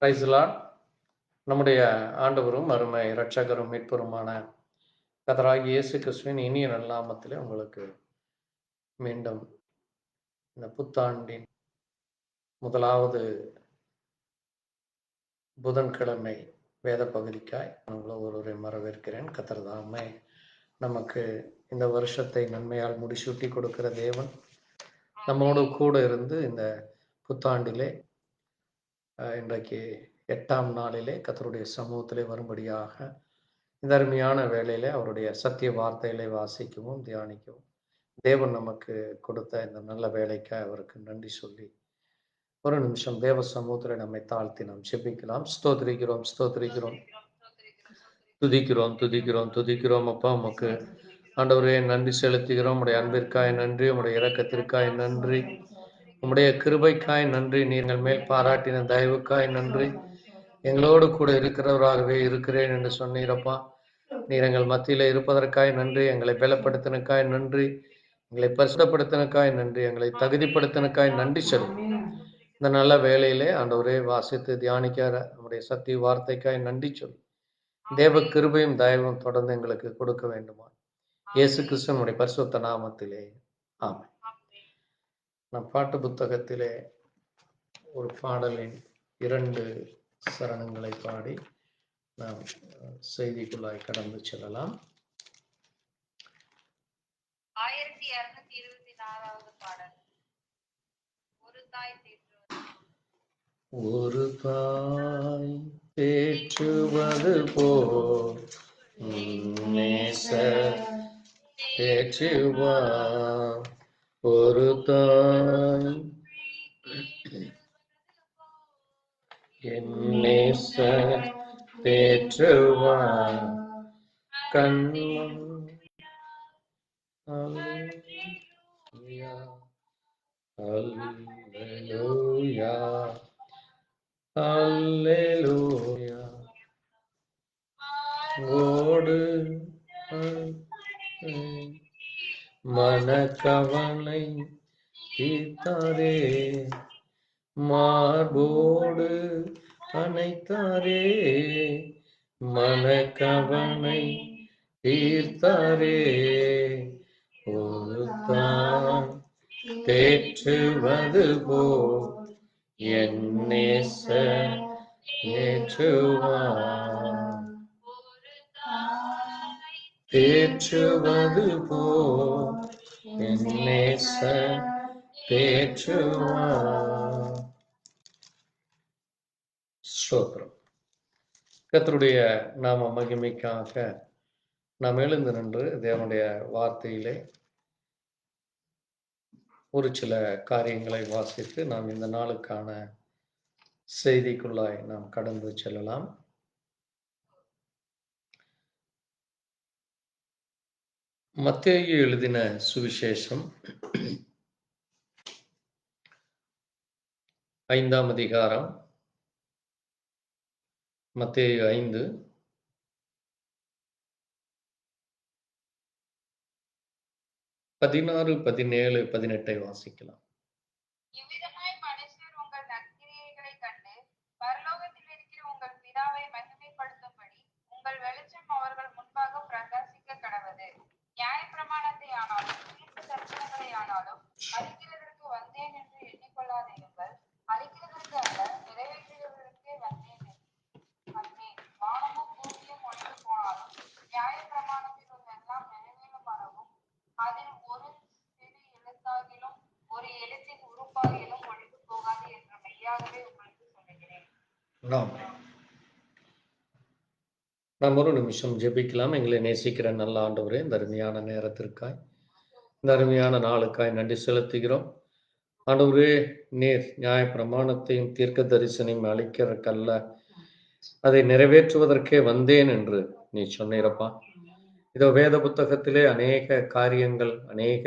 Price the Lord. நம்முடைய ஆண்டவரும் அருமை இரட்சகரும் மீட்பருமான கர்த்தராகிய இயேசு கிறிஸ்துவின் இனிய நல்நாமத்திலே உங்களுக்கு மீண்டும் இந்த புத்தாண்டின் முதலாவது புதன்கிழமை வேத பகுதிக்காய் உங்களை ஒருவரை வரவேற்கிறேன். கர்த்தர் தாமே நமக்கு இந்த வருஷத்தை நன்மையால் முடிசூட்டி கொடுக்கிற தேவன் நம்மோடு கூட இருந்து இந்த புத்தாண்டிலே இன்றைக்கு 8ஆம் நாளிலே கர்த்தருடைய சமூகத்திலே வரும்படியாக இந்த அருமையான வேளையிலே அவருடைய சத்திய வார்த்தைகளை வாசிக்கவும் தியானிக்கவும் தேவன் நமக்கு கொடுத்த இந்த நல்ல வேலைக்காக அவருக்கு நன்றி சொல்லி ஒரு நிமிஷம் தேவ சமூகத்தில் நம்மை தாழ்த்தி நாம் செபிக்கலாம். ஸ்தோத்திரிக்கிறோம், ஸ்தோத்திரிக்கிறோம், துதிக்கிறோம், துதிக்கிறோம், துதிக்கிறோம். அப்பா உமக்கு ஆண்டவரே நன்றி செலுத்துகிறோம். உடைய அன்பிற்காய் நன்றி, உடைய இரக்கத்திற்காய் நன்றி, உம்முடைய கிருபைக்காய் நன்றி, நீங்கள் மேல் பாராட்டின தயவுக்காய் நன்றி. எங்களோடு கூட இருக்கிறவராகவே இருக்கிறேன் என்று சொன்னீரப்பா. நீர் எங்கள் மத்தியில இருப்பதற்காய் நன்றி, எங்களை பலப்படுத்தினக்காய் நன்றி, எங்களை பரிசுத்தப்படுத்தினக்காய் நன்றி, எங்களை தகுதிப்படுத்தினக்காய் நன்றி சொல்லும். இந்த நல்ல வேளையிலே ஆண்டவரே வாசித்து தியானிக்கிற நம்முடைய சத்திய வார்த்தைக்காய் நன்றி சொல்லு. தேவ கிருபையும் தயவும் தொடர்ந்து எங்களுக்கு கொடுக்க வேண்டுமா இயேசு கிறிஸ்துவனுடைய பரிசுத்த நாமத்திலே ஆமென். நம் பாட்டு புத்தகத்திலே ஒரு பாடலின் 2 சரணங்களை பாடி நாம் செய்திக்குள்ளாய் கடந்து செல்லலாம். 1224வது பாடல். ஒரு தாய் தேற்றுவது போல் நேசர் தேற்றுவார். ஒரு தாய் என் நேசர் தேற்றுவார். கண்மம் அல்லேலூயா, அல்லேலூயா, அல்லேலூயா. ஓடு மனக்கவலை தீர்த்தாரே, மார்போடு அணைத்தாரே, மனக்கவலை தீர்த்தாரே. ஒரு தாய் தேற்றுவது போல் என் நேசர் தேற்றுவார். தேற்றுவது போல் என் நேசர் தேற்றுவார். ஸ்தோத்திரம். கர்த்தருடைய நாம மகிமைக்காக நாம் எழுந்து நின்று தேவனுடைய வார்த்தையிலே ஒரு சில காரியங்களை வாசித்து நாம் இந்த நாளுக்கான செய்திக்குள்ளாய் நாம் கடந்து செல்லலாம். மத்தேயு எழுதின சுவிசேஷம் 5ஆம் அதிகாரம், மத்தேயு 5 16, 17, 18 வாசிக்கலாம். இவ்விதமாய் மனுஷர் உங்கள் நற்கிரியைகளைக் கண்டு பரலோகத்தில் இருக்கிற உங்கள் பிதாவை மகிமைப்படுத்தும்படி உங்கள் வெளிச்சம் அவர்கள் முன்பாக பிரகாசிக்க கடவது. நியாயப்பிரமாணத்தை ஆனாலும் தீர்க்க தரிசனங்களை ஆனாலும் அழிக்கிறதற்கு வந்தேன் என்று எண்ணிக்கொள்ளாதீர்கள். அழிக்கிறதற்கு அல்ல, நிறைவேற்றுகிறதற்கே வந்தேன். வானமும் பூமியும் ஒழிந்து போனாலும் நியாயப்பிரமாணத்தில் உள்ளெல்லாம் நிறைவேறப்படவும் அதில் ஒரு சிறு எழுத்தாகிலும் ஒரு எழுத்தின் உறுப்பாகிலும் ஒழிந்து போகாது என்று மெய்யாகவே உங்களுக்கு சொல்லுகிறேன். நாம் ஒரு நிமிஷம் ஜெபிக்கலாம். எங்களை நேசிக்கிற நல்ல ஆண்டவரே, இந்த அருமையான நேரத்திற்காய், இந்த அருமையான நாளுக்காய் நன்றி செலுத்துகிறோம். ஆண்டவரே, நீர் நியாய பிரமாணத்தையும் தீர்க்க தரிசனையும் அளிக்கிறக்கல்ல, அதை நிறைவேற்றுவதற்கே வந்தேன் என்று நீ சொன்னீரப்பா. இதோ வேத புத்தகத்திலே அநேக காரியங்கள், அநேக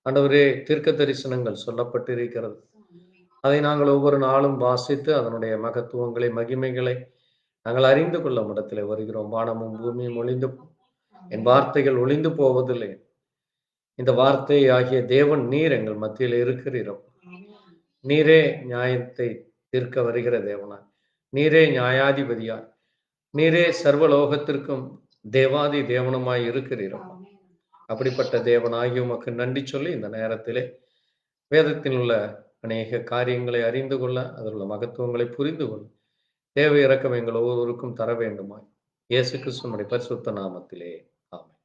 ஆண்டவரே தீர்க்க தரிசனங்கள் சொல்லப்பட்டிருக்கிறது. அதை நாங்கள் ஒவ்வொரு நாளும் வாசித்து அதனுடைய மகத்துவங்களை, மகிமைகளை நாங்கள் அறிந்து கொள்ள இடத்திலே வருகிறோம். வானமும் பூமியும் ஒளிந்து, என் வார்த்தைகள் ஒளிந்து போவதில்லை. இந்த வார்த்தை ஆகிய தேவன் நீர் எங்கள் மத்தியில் இருக்கிறீரோ. நீரே நியாயத்தை தீர்க்க வருகிற தேவனா, நீரே நியாயாதிபதியாய், நீரே சர்வலோகத்திற்கும் தேவாதி தேவனுமாய் இருக்கிறீரப்பா. அப்படிப்பட்ட தேவனாகிய உமக்கு நன்றி சொல்லி இந்த நேரத்திலே வேதத்தில் உள்ள அநேக காரியங்களை அறிந்து கொள்ள, அதில் உள்ள மகத்துவங்களை புரிந்து கொள்ள தேவ இரக்கம் எங்கள் ஒவ்வொருவருக்கும் தர வேண்டுமாய் இயேசு கிறிஸ்துவனுடைய பரிசுத்த நாமத்திலே ஆமென்.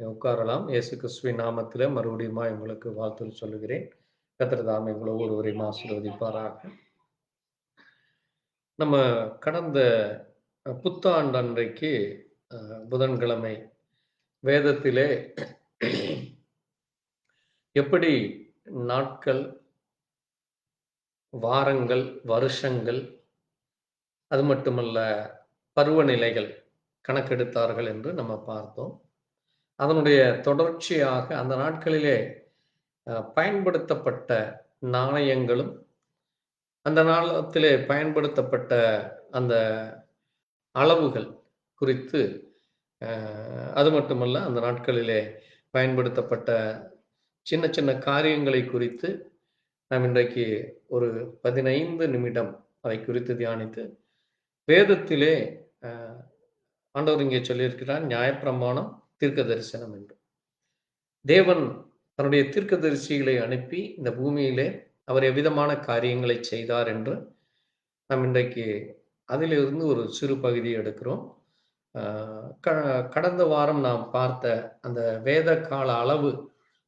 உட்காரலாம். இயேசு கிறிஸ்துவின் நாமத்திலே மறுபடியும் உங்களுக்கு வாழ்த்து சொல்லுகிறேன். கர்த்தர் தாமே எங்கள் ஒவ்வொருவரையும் ஆசீர்வதிப்பாராக. நம்ம கடந்த புத்தாண்டு அன்றைக்கு புதன்கிழமை வேதத்திலே எப்படி நாட்கள், வாரங்கள், வருஷங்கள், அது மட்டுமல்ல பருவநிலைகள் கணக்கெடுத்தார்கள் என்று நம்ம பார்த்தோம். அதனுடைய தொடர்ச்சியாக அந்த நாட்களிலே பயன்படுத்தப்பட்ட நாணயங்களும், அந்த நாளத்திலே பயன்படுத்தப்பட்ட அந்த அளவுகள் குறித்து, அது மட்டுமல்ல அந்த நாட்களிலே பயன்படுத்தப்பட்ட சின்ன சின்ன காரியங்களை குறித்து நாம் இன்றைக்கு ஒரு 15 நிமிடம் அதை குறித்து தியானித்து, வேதத்திலே ஆண்டவர் இங்கே சொல்லியிருக்கிறார், நியாயப்பிரமாணம் தீர்க்க தரிசனம் என்று. தேவன் தன்னுடைய தீர்க்கதரிசிகளை அனுப்பி இந்த பூமியிலே அவர் எவ்விதமான காரியங்களை செய்தார் என்று நாம் இன்றைக்கு அதிலிருந்து ஒரு சிறு பகுதியை எடுக்கிறோம். கடந்த வாரம் நாம் பார்த்த அந்த வேத கால அளவு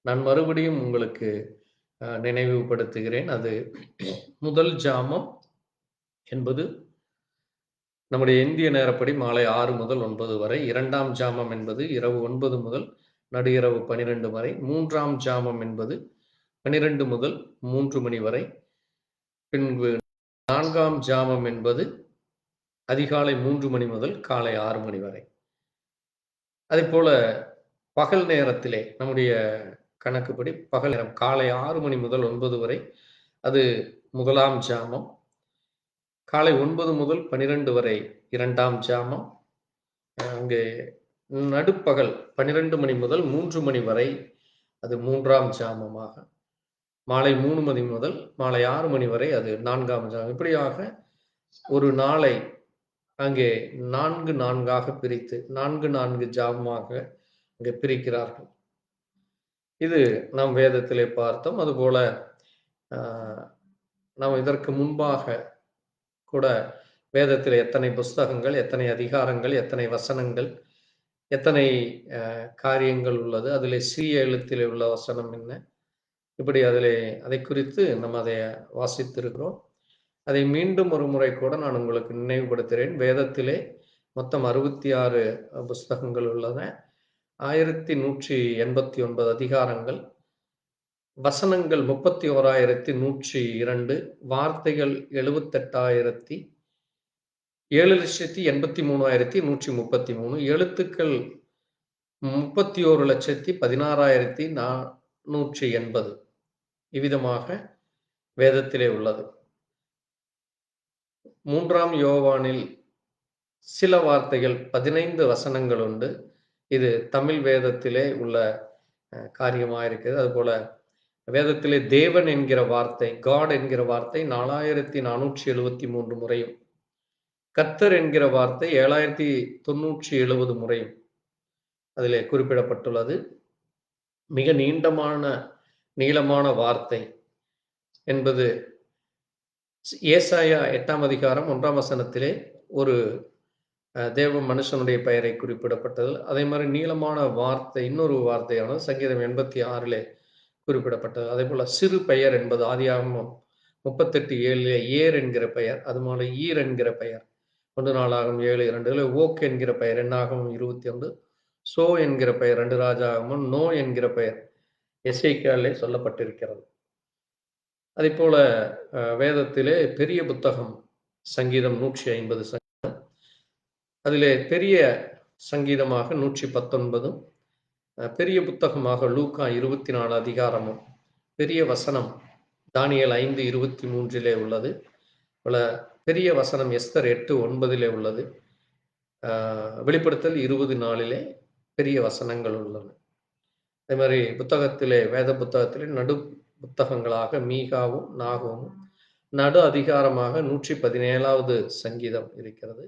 நான் மறுபடியும் உங்களுக்கு நினைவுபடுத்துகிறேன். அது முதல் ஜாமம் என்பது நம்முடைய இந்திய நேரப்படி மாலை 6 முதல் 9 வரை, 2ஆம் ஜாமம் என்பது இரவு 9 முதல் நடு இரவு 12 வரை, 3ஆம் ஜாமம் என்பது 12 முதல் 3 மணி வரை, பின்பு 4ஆம் ஜாமம் என்பது அதிகாலை 3 மணி முதல் காலை 6 மணி வரை. அதே போல பகல் நேரத்திலே நம்முடைய கணக்குப்படி பகல் நேரம் காலை 6 மணி முதல் 9 வரை அது முதலாம் ஜாமம், காலை 9 முதல் 12 வரை 2ஆம் ஜாமம், அங்கே நடுப்பகல் 12 மணி முதல் 3 மணி வரை அது 3ஆம் ஜாமமாக, மாலை 3 மணி முதல் மாலை 6 மணி வரை அது 4ஆம் ஜாமம். இப்படியாக ஒரு நாளை அங்கே 4 பிரித்து 4 ஜாமமாக அங்கே பிரிக்கிறார்கள். இது நாம் வேதத்திலே பார்த்தோம். அதுபோல நாம் இதற்கு முன்பாக கூட வேதத்தில் எத்தனை புஸ்தகங்கள், எத்தனை அதிகாரங்கள், எத்தனை வசனங்கள், எத்தனை காரியங்கள் உள்ளது, அதில் சிறிய எழுத்திலே உள்ள வசனம் என்ன, இப்படி அதை குறித்து நம்ம அதை வாசித்திருக்கிறோம். அதை மீண்டும் ஒரு முறை கூட நான் உங்களுக்கு நினைவுபடுத்துகிறேன். வேதத்திலே மொத்தம் 66 புஸ்தகங்கள் உள்ளன, 1189 அதிகாரங்கள், வசனங்கள் 31,102, வார்த்தைகள் 7,83,133, எழுத்துக்கள் 31,16,480 இவ்விதமாக வேதத்திலே உள்ளது. 3ஆம் யோவானில் சில வார்த்தைகள் 15 வசனங்கள் உண்டு. இது தமிழ் வேதத்திலே உள்ள காரியமாக இருக்கிறது. அதுபோல வேதத்திலே தேவன் என்கிற வார்த்தை, காட் என்கிற வார்த்தை 4,473 முறையும், கர்த்தர் என்கிற வார்த்தை 7,970 முறையும் அதிலே குறிப்பிடப்பட்டுள்ளது. மிக நீளமான வார்த்தை என்பது ஏசாயா 8ஆம் அதிகாரம் 1ஆம் வசனத்திலே ஒரு தேவ மனுஷனுடைய பெயரை குறிப்பிடப்பட்டது. அதே மாதிரி நீளமான வார்த்தை இன்னொரு வார்த்தையானது சங்கீதம் 86 குறிப்பிடப்பட்டது. அதே போல சிறு பெயர் என்பது ஆதியாகமம் 38:7 ஏர் என்கிற பெயர், அது போல ஈர் என்கிற பெயர் 1 நாளாகமம் 7:2, ஓக் என்கிற பெயர் என்னாகமம் 21, சோ என்கிற பெயர் 2 ராஜாகமம், நோ என்கிற பெயர் எசேக்கியாவிலே சொல்லப்பட்டிருக்கிறது. அதே போல வேதத்திலே பெரிய புத்தகம் சங்கீதம் 150 சங்கீதம், அதிலே பெரிய சங்கீதமாக 119, பெரிய புத்தகமாக லூக்கா 24 அதிகாரமும், பெரிய வசனம் தானியேல் 5:23 உள்ளது. பல பெரிய வசனம் எஸ்தர் 8:9 உள்ளது. வெளிப்படுத்தல் 20:4 பெரிய வசனங்கள் உள்ளன. அதே மாதிரி புத்தகத்திலே வேத புத்தகத்திலே நடு புத்தகங்களாக மீகாவும் நாகமும் நடு அதிகாரமாக 117வது சங்கீதம் இருக்கிறது.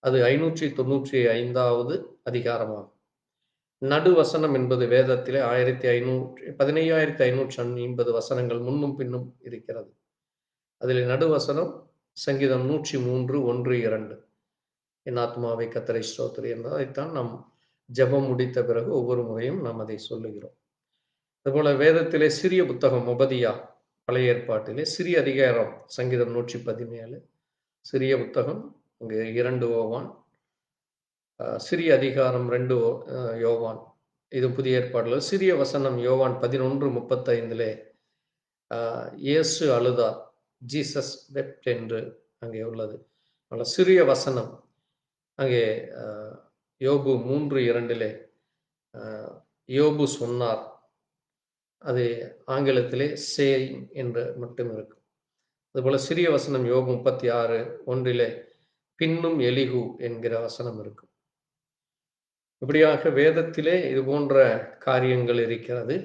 அது 595வது அதிகாரமாகும். நடுவசனம் என்பது வேதத்திலே 1550 வசனங்கள் முன்னும் பின்னும் இருக்கிறது. அதில் நடுவசனம் சங்கீதம் 103 1 2. என் ஆத்மாவை கர்த்தரை ஸ்தோத்திரி என்பதைத்தான் நாம் ஜெபம் முடித்த பிறகு ஒவ்வொரு முறையும் நாம் அதை சொல்லுகிறோம். அதுபோல வேதத்திலே சிறிய புத்தகம் உபதியா, பழைய ஏற்பாட்டிலே சிறிய அதிகாரம் சங்கீதம் 117, சிறிய புத்தகம் அங்கு 2 யோவான், சிறிய அதிகாரம் 2 யோவான். இது புதிய ஏற்பாடுல சிறிய வசனம் யோவான் 11:35 இயேசு அழுதார், ஜீசஸ் வெப்ட் என்று அங்கே உள்ளது. சிறிய வசனம் அங்கே யோபு 3:2 யோபு சொன்னார், அது ஆங்கிலத்திலே சேயிங் என்று மட்டும் இருக்கும். அதுபோல சிறிய வசனம் யோபு 36:1 பின்னும் எலிகு என்கிற வசனம் இருக்கும். இப்படியாக வேதத்திலே இது போன்ற காரியங்கள் இருக்கிறது.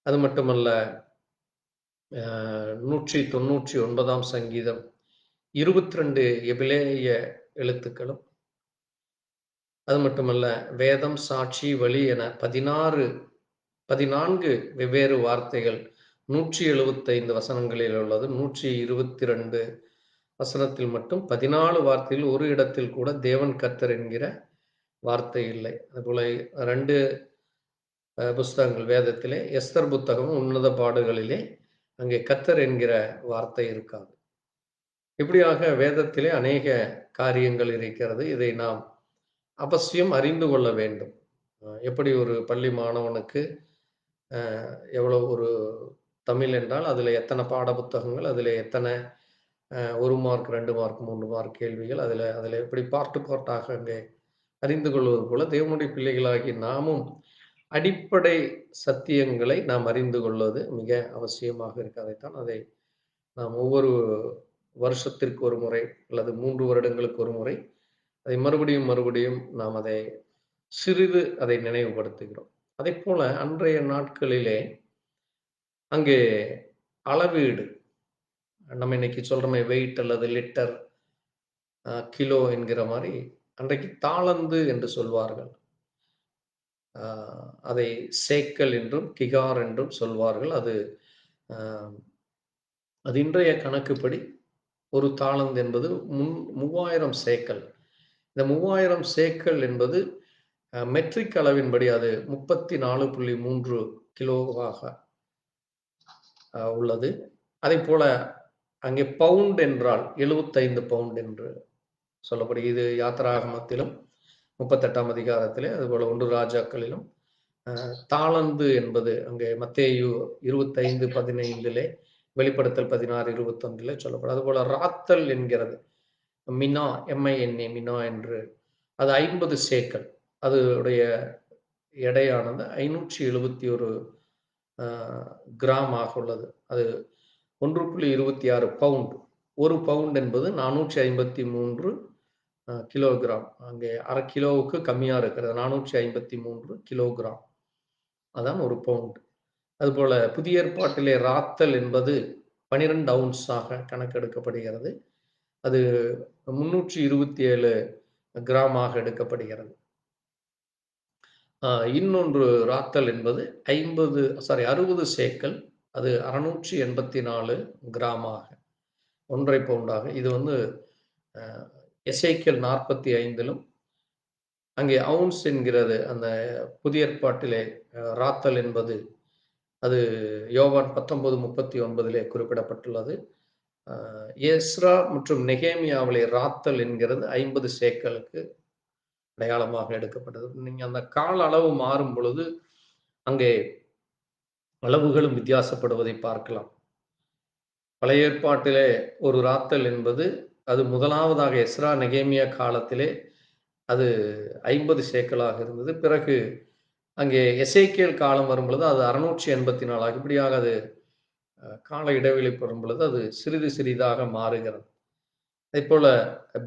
அது மட்டுமல்ல, 199ஆம் சங்கீதம் 22 எபிரேய எழுத்துக்களும், அது மட்டுமல்ல வேதம், சாட்சி, வழி என 14 வெவ்வேறு வார்த்தைகள் 175 வசனங்களில் உள்ளது. 122 வசனத்தில் மட்டும் 14 வார்த்தையில் ஒரு இடத்தில் கூட தேவன் கர்த்தர் என்கிற வார்த்தை இல்லை. அதுபோல 2 புஸ்தகங்கள் வேதத்திலே, எஸ்தர் புத்தகம் உன்னத பாடுகளிலே அங்கே கர்த்தர் என்கிற வார்த்தை இருக்காது. இப்படியாக வேதத்திலே அநேக காரியங்கள் இருக்கிறது. இதை நாம் அவசியம் அறிந்து கொள்ள வேண்டும். எப்படி ஒரு பள்ளி மாணவனுக்கு எவ்வளோ ஒரு தமிழ் என்றால் அதில் எத்தனை பாட புத்தகங்கள், அதில் எத்தனை 1 மார்க் 2 மார்க் 3 மார்க் கேள்விகள், அதில் எப்படி பார்ட்டாக அங்கே அறிந்து கொள்வது போல தேவனுடைய பிள்ளைகளாகி நாமும் அடிப்படை சத்தியங்களை நாம் அறிந்து கொள்வது மிக அவசியமாக இருக்காதைத்தான் அதை நாம் ஒவ்வொரு வருஷத்திற்கு ஒரு முறை அல்லது 3 வருடங்களுக்கு ஒரு முறை அதை மறுபடியும் நாம் அதை சிறிது அதை நினைவுபடுத்துகிறோம். அதே போல அன்றைய நாட்களிலே அங்கே அளவீடு, நம்ம இன்னைக்கு சொல்றோமே வெயிட் அல்லது லிட்டர், கிலோ என்கிற மாதிரி அன்றைக்கு தாளந்து என்று சொல்வார்கள். அதை சேக்கல் என்றும் கிகார் என்றும் சொல்வார்கள். அது இன்றைய கணக்குப்படி ஒரு தாளந்து என்பது 3000 சேக்கல். இந்த 3000 சேக்கல் என்பது மெட்ரிக் அளவின்படி அது 34.3 கிலோவாக உள்ளது. அதே போல அங்கே பவுண்ட் என்றால் 75 பவுண்ட் என்று சொல்லப்படும். இது யாத்திராகமத்திலும் 38ஆம் அதிகாரத்திலே, அதுபோல 1 ராஜாக்களிலும் தாளந்து என்பது அங்கே மத்தேயு 25:15, வெளிப்படுத்தல் 16:21 சொல்லப்படும். அதுபோல ராத்தல் என்கிறது மினா, MINA மினா என்று, அது 50 சேக்கல். அதனுடைய எடையானது 571 கிராம் ஆக உள்ளது. அது 1.26 பவுண்ட். ஒரு பவுண்ட் என்பது 453 கிலோகிராம். அங்கே அரை கிலோவுக்கு கம்மியாக இருக்கிறது, 453 கிலோகிராம். அதான் ஒரு பவுண்ட். அதுபோல புதிய ஏற்பாட்டிலே ராத்தல் என்பது 12 அவுன்ஸாக கணக்கெடுக்கப்படுகிறது. அது 327 கிராமாக எடுக்கப்படுகிறது. இன்னொன்று ராத்தல் என்பது 60 சேக்கல், அது 684 கிராமாக, 1.5 பவுண்டாக. இது எசேக்கியேல் 45 அங்கே அவுன்ஸ் என்கிறது அந்த புதிய ஏற்பாட்டிலே ராத்தல் என்பது அது யோவான் 19:39 குறிப்பிடப்பட்டுள்ளது. எஸ்ரா மற்றும் நெகேமியாவிலே ராத்தல் என்கிறது 50 சேக்கலுக்கு அடையாளமாக எடுக்கப்பட்டது. நீங்க அந்த கால அளவு மாறும் பொழுது அங்கே அளவுகளும் வித்தியாசப்படுவதை பார்க்கலாம். பழைய ஏற்பாட்டிலே ஒரு ராத்தல் என்பது அது முதலாவதாக எஸ்ரா நெகேமியா காலத்திலே அது 50 சேக்கலாக இருந்தது. பிறகு அங்கே எசேக்கியேல் காலம் வரும் பொழுது அது 684. இப்படியாக அது கால இடைவெளி பெறும் பொழுது அது சிறிதாக மாறுகிறது. அதே போல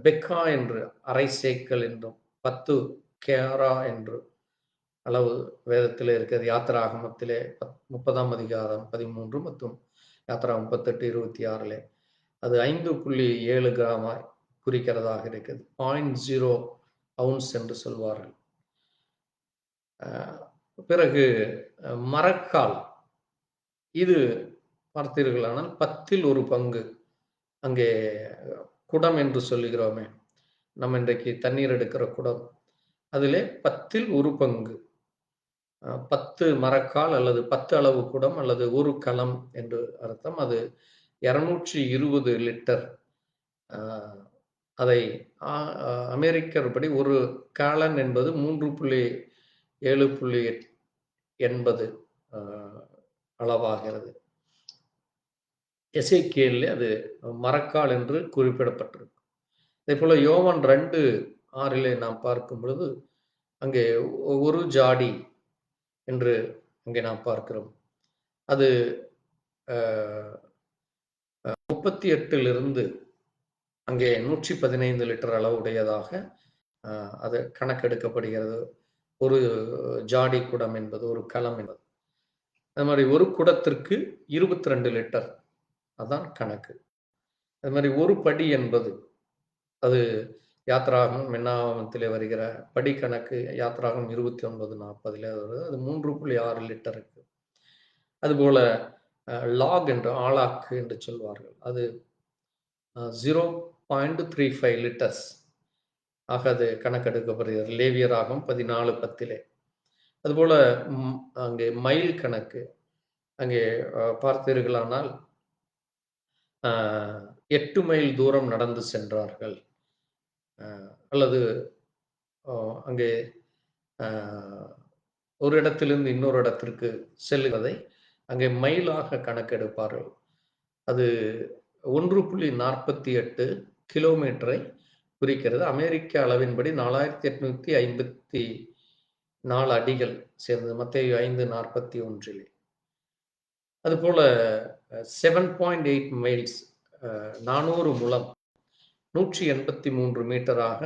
பெக்கா என்று அரை சேக்கல் என்றும் 10 கேரா என்று அளவு வேதத்திலே இருக்கிறது. யாத்திராகமத்திலே 30ஆம் அதிகாரம் 13 மற்றும் யாத்ரா 38:26 அது 5.7 கிராமாய் குறிக்கிறதாக இருக்குது. 0.0 அவுன்ஸ் என்று சொல்வார்கள். பிறகு மரக்கால், இது பார்த்தீர்களானால் 10ல் 1 பங்கு. அங்கே குடம் என்று சொல்லுகிறோமே, நம்ம இன்றைக்கு தண்ணீர் எடுக்கிற குடம், அதிலே 10ல் 1 பங்கு, 10 மரக்கால் அல்லது 10 அளவு குடம் அல்லது ஒரு கலம் என்று அர்த்தம். அது 220 லிட்டர். அதை அமெரிக்கர் படி ஒரு காலன் என்பது 3.7.80 அளவாகிறது. எசேக்கியேலில் அது மரக்கால் என்று குறிப்பிடப்பட்டிருக்கும். அதே போல யோவான் 2:6 நாம் பார்க்கும் பொழுது அங்கே ஒரு ஜாடி என்று அங்கே நாம் பார்க்கிறோம். அது 38லிருந்து அங்கே 115 லிட்டர் அளவுடையதாக அது கணக்கெடுக்கப்படுகிறது. ஒரு ஜாடி குடம் என்பது, ஒரு கலம் என்பது. அது மாதிரி ஒரு குடத்திற்கு 22 லிட்டர், அதான் கணக்கு. அது மாதிரி ஒரு படி என்பது, அது யாத்ராகமம் என்னாகமத்திலே வருகிற படி கணக்கு. யாத்ராகமம் 29:40 வருது. அது 3.6 லிட்டர் இருக்கு. அதுபோல லாக் என்று, ஆளாக்கு என்று சொல்வார்கள், அது 0.35 லிட்டர்ஸ் ஆக அது கணக்கெடுக்கப்படுகிறது. லேவியராகம் 14:10. அதுபோல அங்கே மைல் கணக்கு, அங்கே பார்த்தீர்களானால் 8 மைல் தூரம் நடந்து சென்றார்கள். அல்லது அங்கே ஒரு இடத்திலிருந்து இன்னொரு இடத்திற்கு செல்லுவதை அங்கே மைலாக கணக்கெடுப்பார்கள். அது 1.48 கிலோமீட்டரை குறிக்கிறது. அமெரிக்க அளவின்படி 4854 அடிகள் சேர்ந்தது, மத்தேயு 5:41. அதுபோல 7.8 மைல்ஸ், 400 முழம், 183 மீட்டராக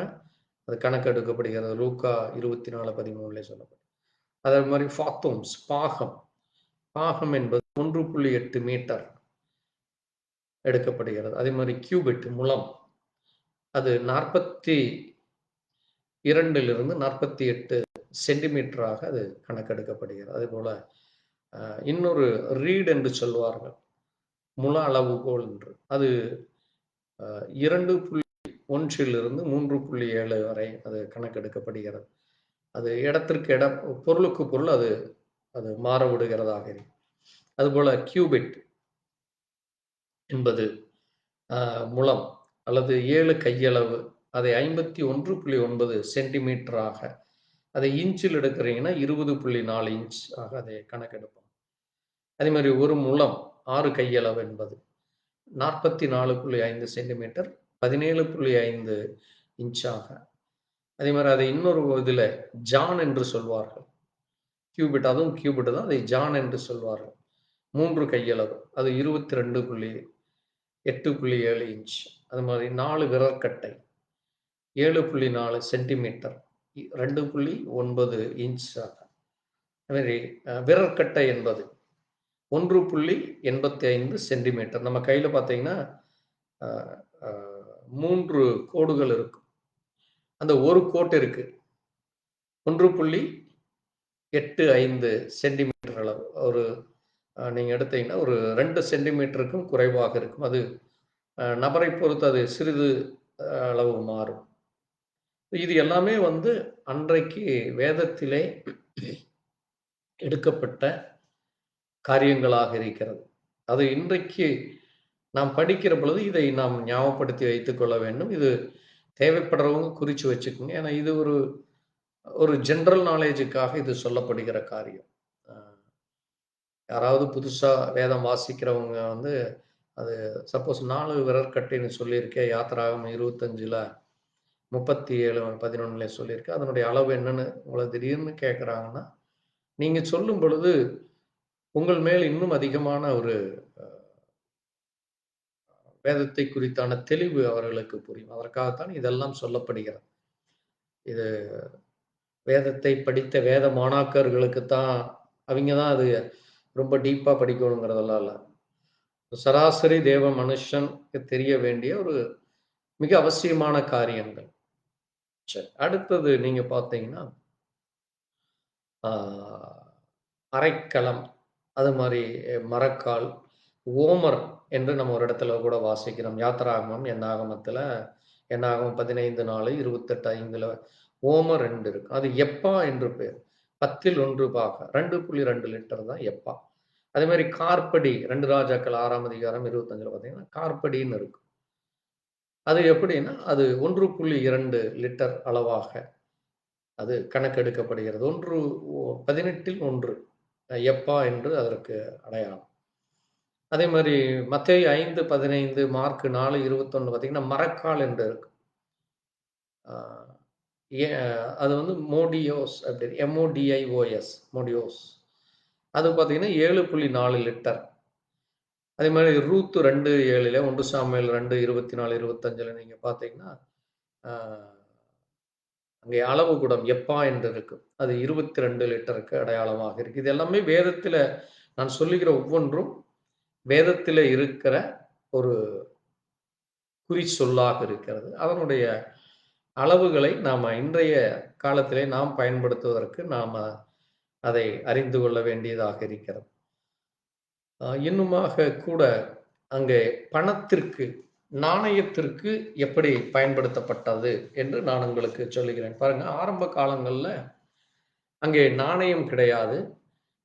அது கணக்கெடுக்கப்படுகிறது. லூக்கா 24:13 சொல்லப்படும். அதே மாதிரி ஃபாத்தோம்ஸ், பாகம் என்பது 1.8 மீட்டர் எடுக்கப்படுகிறது. அதே மாதிரி கியூபிட், முழம், அது 42லிருந்து 48 சென்டிமீட்டராக அது கணக்கெடுக்கப்படுகிறது. அதே போல இன்னொரு ரீட் என்று சொல்வார்கள், முழ அளவுகோல் என்று, அது 2.1லிருந்து 3.7 வரை அது கணக்கெடுக்கப்படுகிறது. அது இடத்திற்கு இடம், பொருளுக்கு பொருள் அது அது மாறவிடுகிறதாக இருக்கு. அதுபோல கியூபிட் என்பது முழம் அல்லது 7 கையளவு, அதை 51.9 சென்டிமீட்டராக, அதை இன்ச்சில் எடுக்கிறீங்கன்னா 20.4 இன்ச் ஆக அதை கணக்கெடுப்போம். அதே மாதிரி ஒரு முழம் 6 கையளவு என்பது 44.5 சென்டிமீட்டர், 17.5 இன்ச்சாக. அதே மாதிரி அதை இன்னொரு இதில் ஜான் என்று சொல்வார்கள். கியூபிட், அதுவும் கியூபிட் தான், அதை ஜான் என்று சொல்வார்கள். 3 கையளவு, அது 22.8.7 இன்ச். அது மாதிரி 4 விரற்கட்டை 7.4 சென்டிமீட்டர், 2.9 இன்ச் ஆக. அதுமாதிரி விரற்கட்டை என்பது 1.85 சென்டிமீட்டர். நம்ம கையில் பார்த்தீங்கன்னா 3 கோடுகள் இருக்கும். அந்த ஒரு கோட்டிற்கு 1.85 சென்டிமீட்டர் அளவு, ஒரு நீங்கள் எடுத்தீங்கன்னா ஒரு 2 சென்டிமீட்டருக்கும் குறைவாக இருக்கும். அது நபரை பொறுத்து அது சிறிது அளவு மாறும். இது எல்லாமே அன்றைக்கு வேதத்திலே எடுக்கப்பட்ட காரியங்களாக இருக்கிறது. அது இன்றைக்கு நாம் படிக்கிற பொழுது இதை நாம் ஞாபகப்படுத்தி வைத்துக் கொள்ள வேண்டும். இது தேவைப்படுறவங்க குறித்து வச்சுக்கோங்க. ஏன்னா இது ஒரு ஜென்ரல் நாலேஜுக்காக இது சொல்லப்படுகிற காரியம். யாராவது புதுசாக வேதம் வாசிக்கிறவங்க அது சப்போஸ் 4 விரற்கட்டைன்னு சொல்லியிருக்கேன், யாத்திராகமம் 25:37-11 சொல்லியிருக்கேன், அதனுடைய அளவு என்னன்னு உங்களை திடீர்னு கேட்குறாங்கன்னா, நீங்கள் சொல்லும் பொழுது உங்கள் மேல் இன்னும் அதிகமான ஒரு வேதத்தை குறித்தான தெளிவு அவர்களுக்கு புரியும். அதற்காகத்தான் இதெல்லாம் சொல்லப்படுகிறது. இது வேதத்தை படித்த வேத மாணாக்கர்களுக்கு தான், அவங்க தான் அது ரொம்ப டீப்பாக படிக்கணுங்கிறதெல்லாம் இல்லை. சராசரி தேவ மனுஷனுக்கு தெரிய வேண்டிய ஒரு மிக அவசியமான காரியங்கள். சரி, அடுத்தது நீங்க பார்த்தீங்கன்னா, ஆ அரைக்களம், அது மாரி மரக்கால், ஓமர் என்று நம்ம ஒரு இடத்துல கூட வாசிக்கிறோம். யாத்திராகமம், என்னாகமத்தில என்னாகமம் 15:4, 28:5 ஓமர் 2 இருக்கு. அது எப்பா என்று பேர். 10ல் 1 பாக 2.2 லிட்டர் தான் எப்பா. அதே மாரி கார்ப்படி 2 ராஜாக்கள் 6ஆம் அதிகாரம் 25ல பார்த்தீங்கன்னா, கார்ப்படின்னு இருக்கும். அது எப்படின்னா, அது 1.2 லிட்டர் அளவாக அது கணக்கெடுக்கப்படுகிறது. 18ல் 1 எப்பா என்று அதற்கு அடையாளம். அதே மாரி மத்தேயு 5:15, மார்க் 4:21 பார்த்தீங்கன்னா, மரக்கால் என்று இருக்கு. ஆ எ அது வந்து மோடியோஸ் அப்படி எம்ஓடிஐஓஎஸ் மோடியோஸ். அது பார்த்தீங்கன்னா 7.4 லிட்டர். அதே மாரி ரூத் 2:7, 1 சாமுவேல் 2:24, 25ல நீங்க பார்த்தீங்கன்னா, ஆ அங்கே அளவு குடம் எப்பா என்று இருக்கு. அது 22 லிட்டருக்கு அடையாளமாக இருக்கு. இது எல்லாமே வேதத்தில நான் சொல்லுகிற ஒவ்வொன்றும் வேதத்தில இருக்கிற ஒரு குறிச்சொல்லாக இருக்கிறது. அதனுடைய அளவுகளை நாம இன்றைய காலத்திலே நாம் பயன்படுத்துவதற்கு நாம அதை அறிந்து கொள்ள வேண்டியதாக இருக்கிறது. இன்னுமாக கூட அங்கே பணத்திற்கு, நாணயத்திற்கு எப்படி பயன்படுத்தப்பட்டது என்று நான் உங்களுக்கு சொல்லுகிறேன். பாருங்க, ஆரம்ப காலங்கள்ல அங்கே நாணயம் கிடையாது.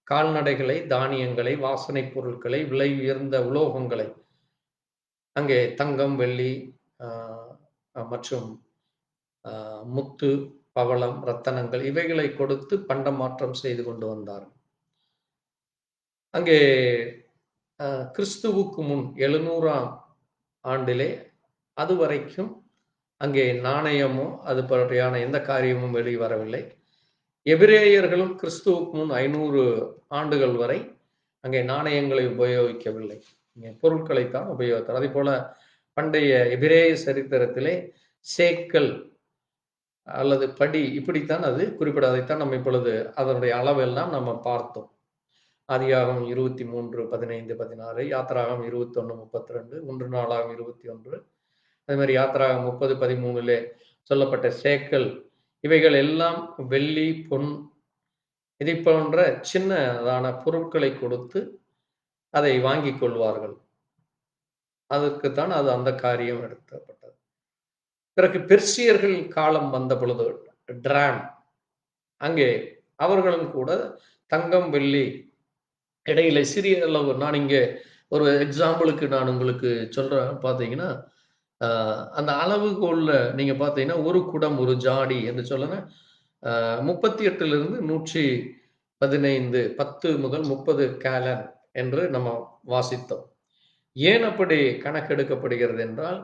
கால்நடைகளை, தானியங்களை, வாசனைப் பொருட்களை, விலை உயர்ந்த உலோகங்களை, அங்கே தங்கம், வெள்ளி ஆ மற்றும் முத்து, பவளம், ரத்தனங்கள் இவைகளை கொடுத்து பண்டமாற்றம் செய்து கொண்டு வந்தார். அங்கே கிறிஸ்துவுக்கு முன் 700ஆம் ஆண்டிலே அதுவரைக்கும் அங்கே நாணயமோ, அது பற்றியான எந்த காரியமும் வெளிவரவில்லை. எபிரேயர்களும் கிறிஸ்துவுக்கு முன் 500 ஆண்டுகள் வரை அங்கே நாணயங்களை உபயோகிக்கவில்லை. பொருட்களைத்தான் உபயோகித்தார். அதேபோல பண்டைய எபிரேய சரித்திரத்திலே சேக்கல் அல்லது படி இப்படித்தான் அது குறிப்பிடாதைத்தான் நம்ம இப்பொழுது அதனுடைய அளவெல்லாம் நம்ம பார்த்தோம். ஆதியாகமம் 23, 15, 16, யாத்திராகமம் 21, 32, 1 நாளாகமம் 21, அதே மாதிரி யாத்திராகமம் 30, 13லே சொல்லப்பட்ட சேக்கல் இவைகள் எல்லாம் வெள்ளி, பொன் இதை போன்ற சின்னதான பொருட்களை கொடுத்து அதை வாங்கிக் கொள்வார்கள். அதற்குத்தான் அது அந்த காரியம் எடுக்கப்பட்டது. பிறகு பெர்சியர்கள் காலம் வந்த பொழுது டிராம் அங்கே அவர்களும் கூட தங்கம், வெள்ளி இடையில சிறிய அளவு நான் இங்கே ஒரு எக்ஸாம்பிளுக்கு நான் உங்களுக்கு சொல்றேன். பார்த்தீங்கன்னா, அந்த அளவுகோல்ல நீங்க பார்த்தீங்கன்னா, 1 குடம், 1 ஜாடி என்று சொல்லனா 38லிருந்து 115, 10 முதல் 30 கேலன் என்று நம்ம வாசித்தோம். ஏன் அப்படி கணக்கெடுக்கப்படுகிறது என்றால்,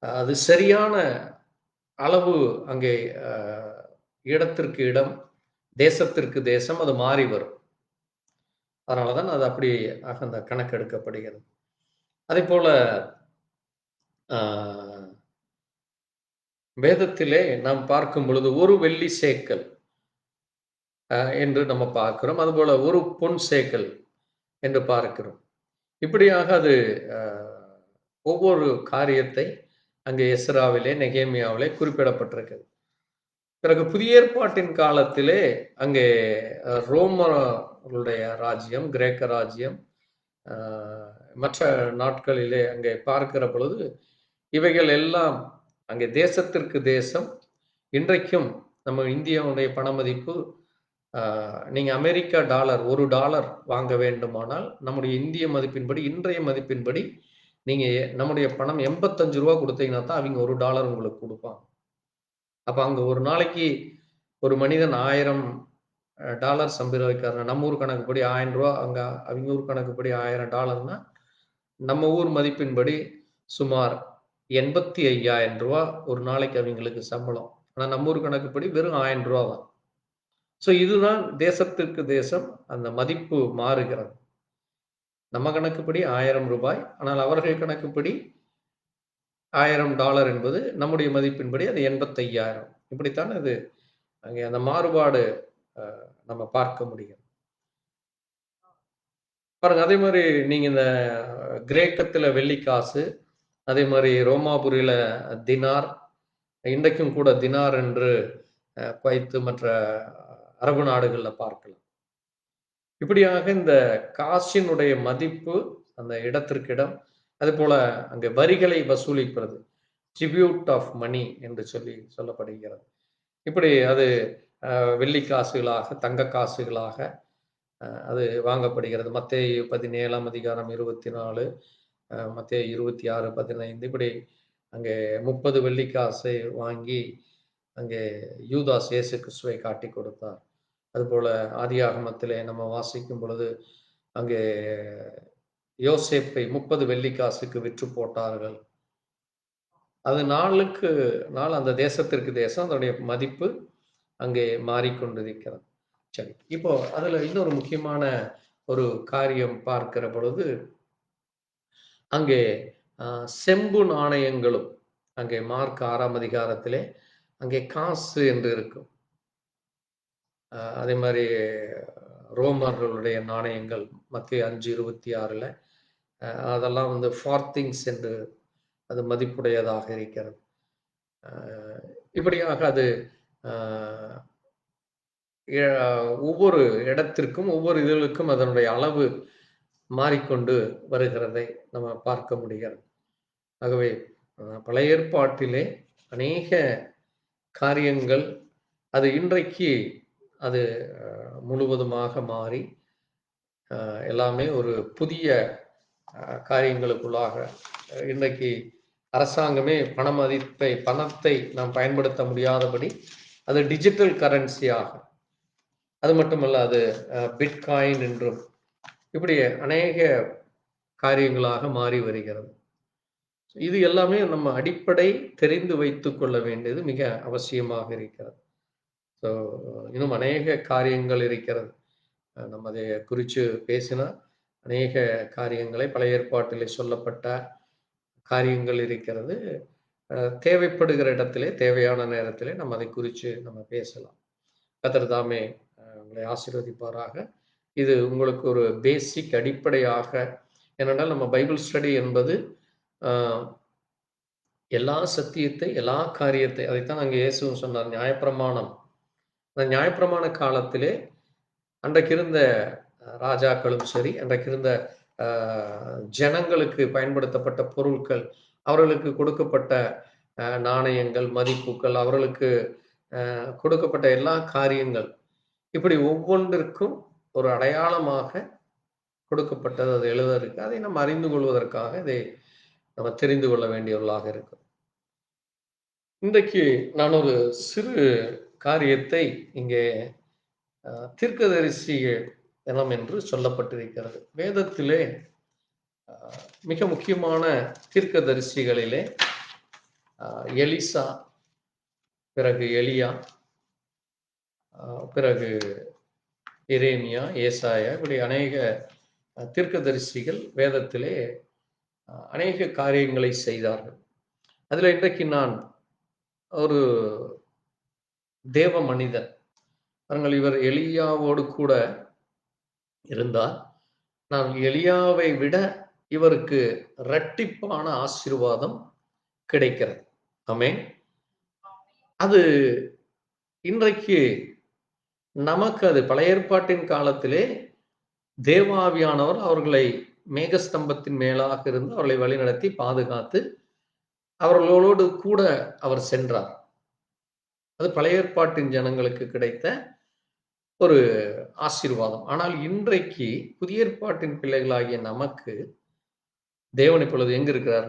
அது சரியான அளவு அங்கே அ இடத்திற்கு இடம், தேசத்திற்கு தேசம் அது மாறி வரும். அதனால தான் அது அப்படி அந்த கணக்கெடுக்கப்படுகிறது. அதேபோல ஆ வேதத்திலே நாம் பார்க்கும் பொழுது ஒரு வெள்ளி சேக்கல் என்று நம்ம பார்க்கிறோம். அதுபோல ஒரு பொன் சேக்கல் என்று பார்க்கிறோம். இப்படியாக அது அ ஒவ்வொரு காரியத்தை அங்கே எஸ்றாவிலே, நெகேமியாவிலே குறிப்பிடப்பட்டிருக்கிறது. பிறகு புதிய ஏற்பாட்டின் காலத்திலே அங்கே ரோமர்களுடைய ராஜ்யம், கிரேக்க ராஜ்யம், அ மற்ற நாட்களிலே அங்கே பார்க்கிற பொழுது, இவைகள் எல்லாம் அங்கே தேசத்திற்கு தேசம் இன்றைக்கும் நம்ம இந்தியாவுடைய பண மதிப்பு நீங்க அமெரிக்கா டாலர் $1 வாங்க வேண்டுமானால் நம்முடைய இந்திய மதிப்பின்படி இன்றைய மதிப்பின்படி நீங்க நம்முடைய பணம் ரூ. 85 கொடுத்தீங்கன்னா தான் அவங்க $1 உங்களுக்கு கொடுப்பாங்க. அப்ப அங்க ஒரு நாளைக்கு ஒரு மனிதன் $1000 சம்பாதிக்கிறார். நம்ம ஊர் கணக்குப்படி ரூ. 1000, அங்க அவங்க ஊர் கணக்குப்படி $1000னா நம்ம ஊர் மதிப்பின்படி சுமார் ரூ. 85,000 ஒரு நாளைக்கு அவங்களுக்கு சம்பளம். ஆனா நம்ம ஊர் கணக்குப்படி வெறும் $1000 தான். ஸோ இதுதான் தேசத்திற்கு தேசம் அந்த மதிப்பு மாறுகிறது. நம்ம கணக்குப்படி ரூ. 1000, ஆனால் அவர்கள் கணக்குப்படி $1000 என்பது நம்முடைய மதிப்பின்படி அது 85,000. இப்படித்தான் அது அங்கே அந்த மாறுபாடு நம்ம பார்க்க முடியும். பாருங்க, அதே மாதிரி நீங்க இந்த கிரேக்கத்துல வெள்ளி காசு, அதே மாதிரி ரோமாபுரியில தினார், இன்றைக்கும் கூட தினார் என்று குவைத்து மற்ற அரபு நாடுகள்ல பார்க்கலாம். இப்படியாக இந்த காசினுடைய மதிப்பு அந்த இடத்திற்கு இடம், அது போல அங்கே வரிகளை வசூலிப்பது, ட்ரிபியூட் ஆஃப் மணி என்று சொல்லப்படுகிறது. இப்படி அது வெள்ளி காசுகளாக, தங்க காசுகளாக அது வாங்கப்படுகிறது. மத்தேயு 17ஆம் அதிகாரம் 24, மத்தேயு 26, 15 இப்படி அங்கே 30 வெள்ளி காசை வாங்கி அங்கே யூதாஸ் இயேசு கிறிஸ்துவை காட்டி கொடுத்தார். அதுபோல ஆதியாகமத்திலே நம்ம வாசிக்கும் பொழுது அங்கே யோசேப்பை 30 வெள்ளி காசுக்கு விற்று போட்டார்கள். அது நாளுக்கு நாள் அந்த தேசத்திற்கு தேசம் அதனுடைய மதிப்பு அங்கே மாறிக்கொண்டிருக்கிறது. சரி, இப்போ அதுல இன்னொரு முக்கியமான ஒரு காரியம் பார்க்கிற பொழுது அங்கே செம்பு நாணயங்களும் அங்கே மார்க் 6ஆம் அதிகாரத்திலே அங்கே காசு என்று இருக்கும். அதே மாதிரி ரோமர்களுடைய நாணயங்கள் மத்திய 5:26 அதெல்லாம் வந்து ஃபார்த்திங்ஸ் என்று அது மதிப்புடையதாக இருக்கிறது. இப்படியாக அது ஒவ்வொரு இடத்திற்கும் ஒவ்வொரு இதழுக்கும் அதனுடைய அளவு மாறிக்கொண்டு வருகிறதை நம்ம பார்க்க முடிகிறது. ஆகவே பழைய ஏற்பாட்டிலே அநேக காரியங்கள் அது இன்றைக்கு அது முழுவதுமாக மாறி எல்லாமே ஒரு புதிய காரியங்களுக்குள்ளாக இன்றைக்கு அரசாங்கமே பணத்தை நாம் பயன்படுத்த முடியாதபடி அது டிஜிட்டல் கரன்சியாக, அது மட்டுமல்ல அது பிட்காயின் என்றும் இப்படி அநேக காரியங்களாக மாறி வருகிறது. இது எல்லாமே நம்ம அடிப்படை தெரிந்து வைத்துக் கொள்ள வேண்டியது மிக அவசியமாக இருக்கிறது. ஸோ இன்னும் அநேக காரியங்கள் இருக்கிறது. நம்ம அதை குறித்து பேசினா அநேக காரியங்களை பழைய ஏற்பாட்டிலே சொல்லப்பட்ட காரியங்கள் இருக்கிறது. தேவைப்படுகிற இடத்திலே தேவையான நேரத்திலே நம்ம அதை குறித்து நம்ம பேசலாம். கர்த்தர் தாமே உங்களை ஆசீர்வதிப்பாராக. இது உங்களுக்கு ஒரு பேசிக் அடிப்படையாக, ஏனென்றால் நம்ம பைபிள் ஸ்டடி என்பது எல்லா சத்தியத்தை எல்லா காரியத்தை அதைத்தான் அங்கே இயேசுவும் சொன்னார். நியாயப்பிரமாணம், அந்த நியாயப்பிரமாண காலத்திலே அன்றைக்கு இருந்த ராஜாக்களும் சரி, அன்றைக்கு இருந்த ஜனங்களுக்கு பயன்படுத்தப்பட்ட பொருட்கள், அவர்களுக்கு கொடுக்கப்பட்ட நாணயங்கள், மதிப்புகள், அவர்களுக்கு கொடுக்கப்பட்ட எல்லா காரியங்கள், இப்படி ஒவ்வொன்றிற்கும் ஒரு அடையாளமாக கொடுக்கப்பட்டது. அது எழுத இருக்கு. அதை நம்ம அறிந்து கொள்வதற்காக இதை நம்ம தெரிந்து கொள்ள வேண்டியவர்களாக இருக்கும். இன்றைக்கு நான் ஒரு சிறு காரியத்தை இங்கே தீர்க்கதரிசி தினம் என்று சொல்லப்பட்டிருக்கிறது. வேதத்திலே மிக முக்கியமான தீர்க்கதரிசிகளிலே எலிசா, பிறகு எலியா, பிறகு எரேமியா, ஏசாயா, இப்படி அநேக தீர்க்கதரிசிகள் வேதத்திலே அநேக காரியங்களை செய்தார்கள். அதில் இன்றைக்கு நான் ஒரு தேவ மனிதன், இவர் எலியாவோடு கூட இருந்தார். நான் எலியாவை விட இவருக்கு இரட்டிப்பான ஆசீர்வாதம் கிடைக்கிறது. ஆமென். அது இன்றைக்கு நமக்கு அது பழைய ஏற்பாட்டின் காலத்திலே தேவாவியானவர் அவர்களை மேகஸ்தம்பத்தின் மேலாக இருந்து அவர்களை வழிநடத்தி பாதுகாத்து அவர்களோடு கூட அவர் சென்றார். அது பழைய ஏற்பாட்டின் ஜனங்களுக்கு கிடைத்த ஒரு ஆசீர்வாதம். ஆனால் இன்றைக்கு புதிய ஏற்பாட்டின் பிள்ளைகளாகிய நமக்கு தேவன் இப்பொழுது எங்க இருக்கிறார்?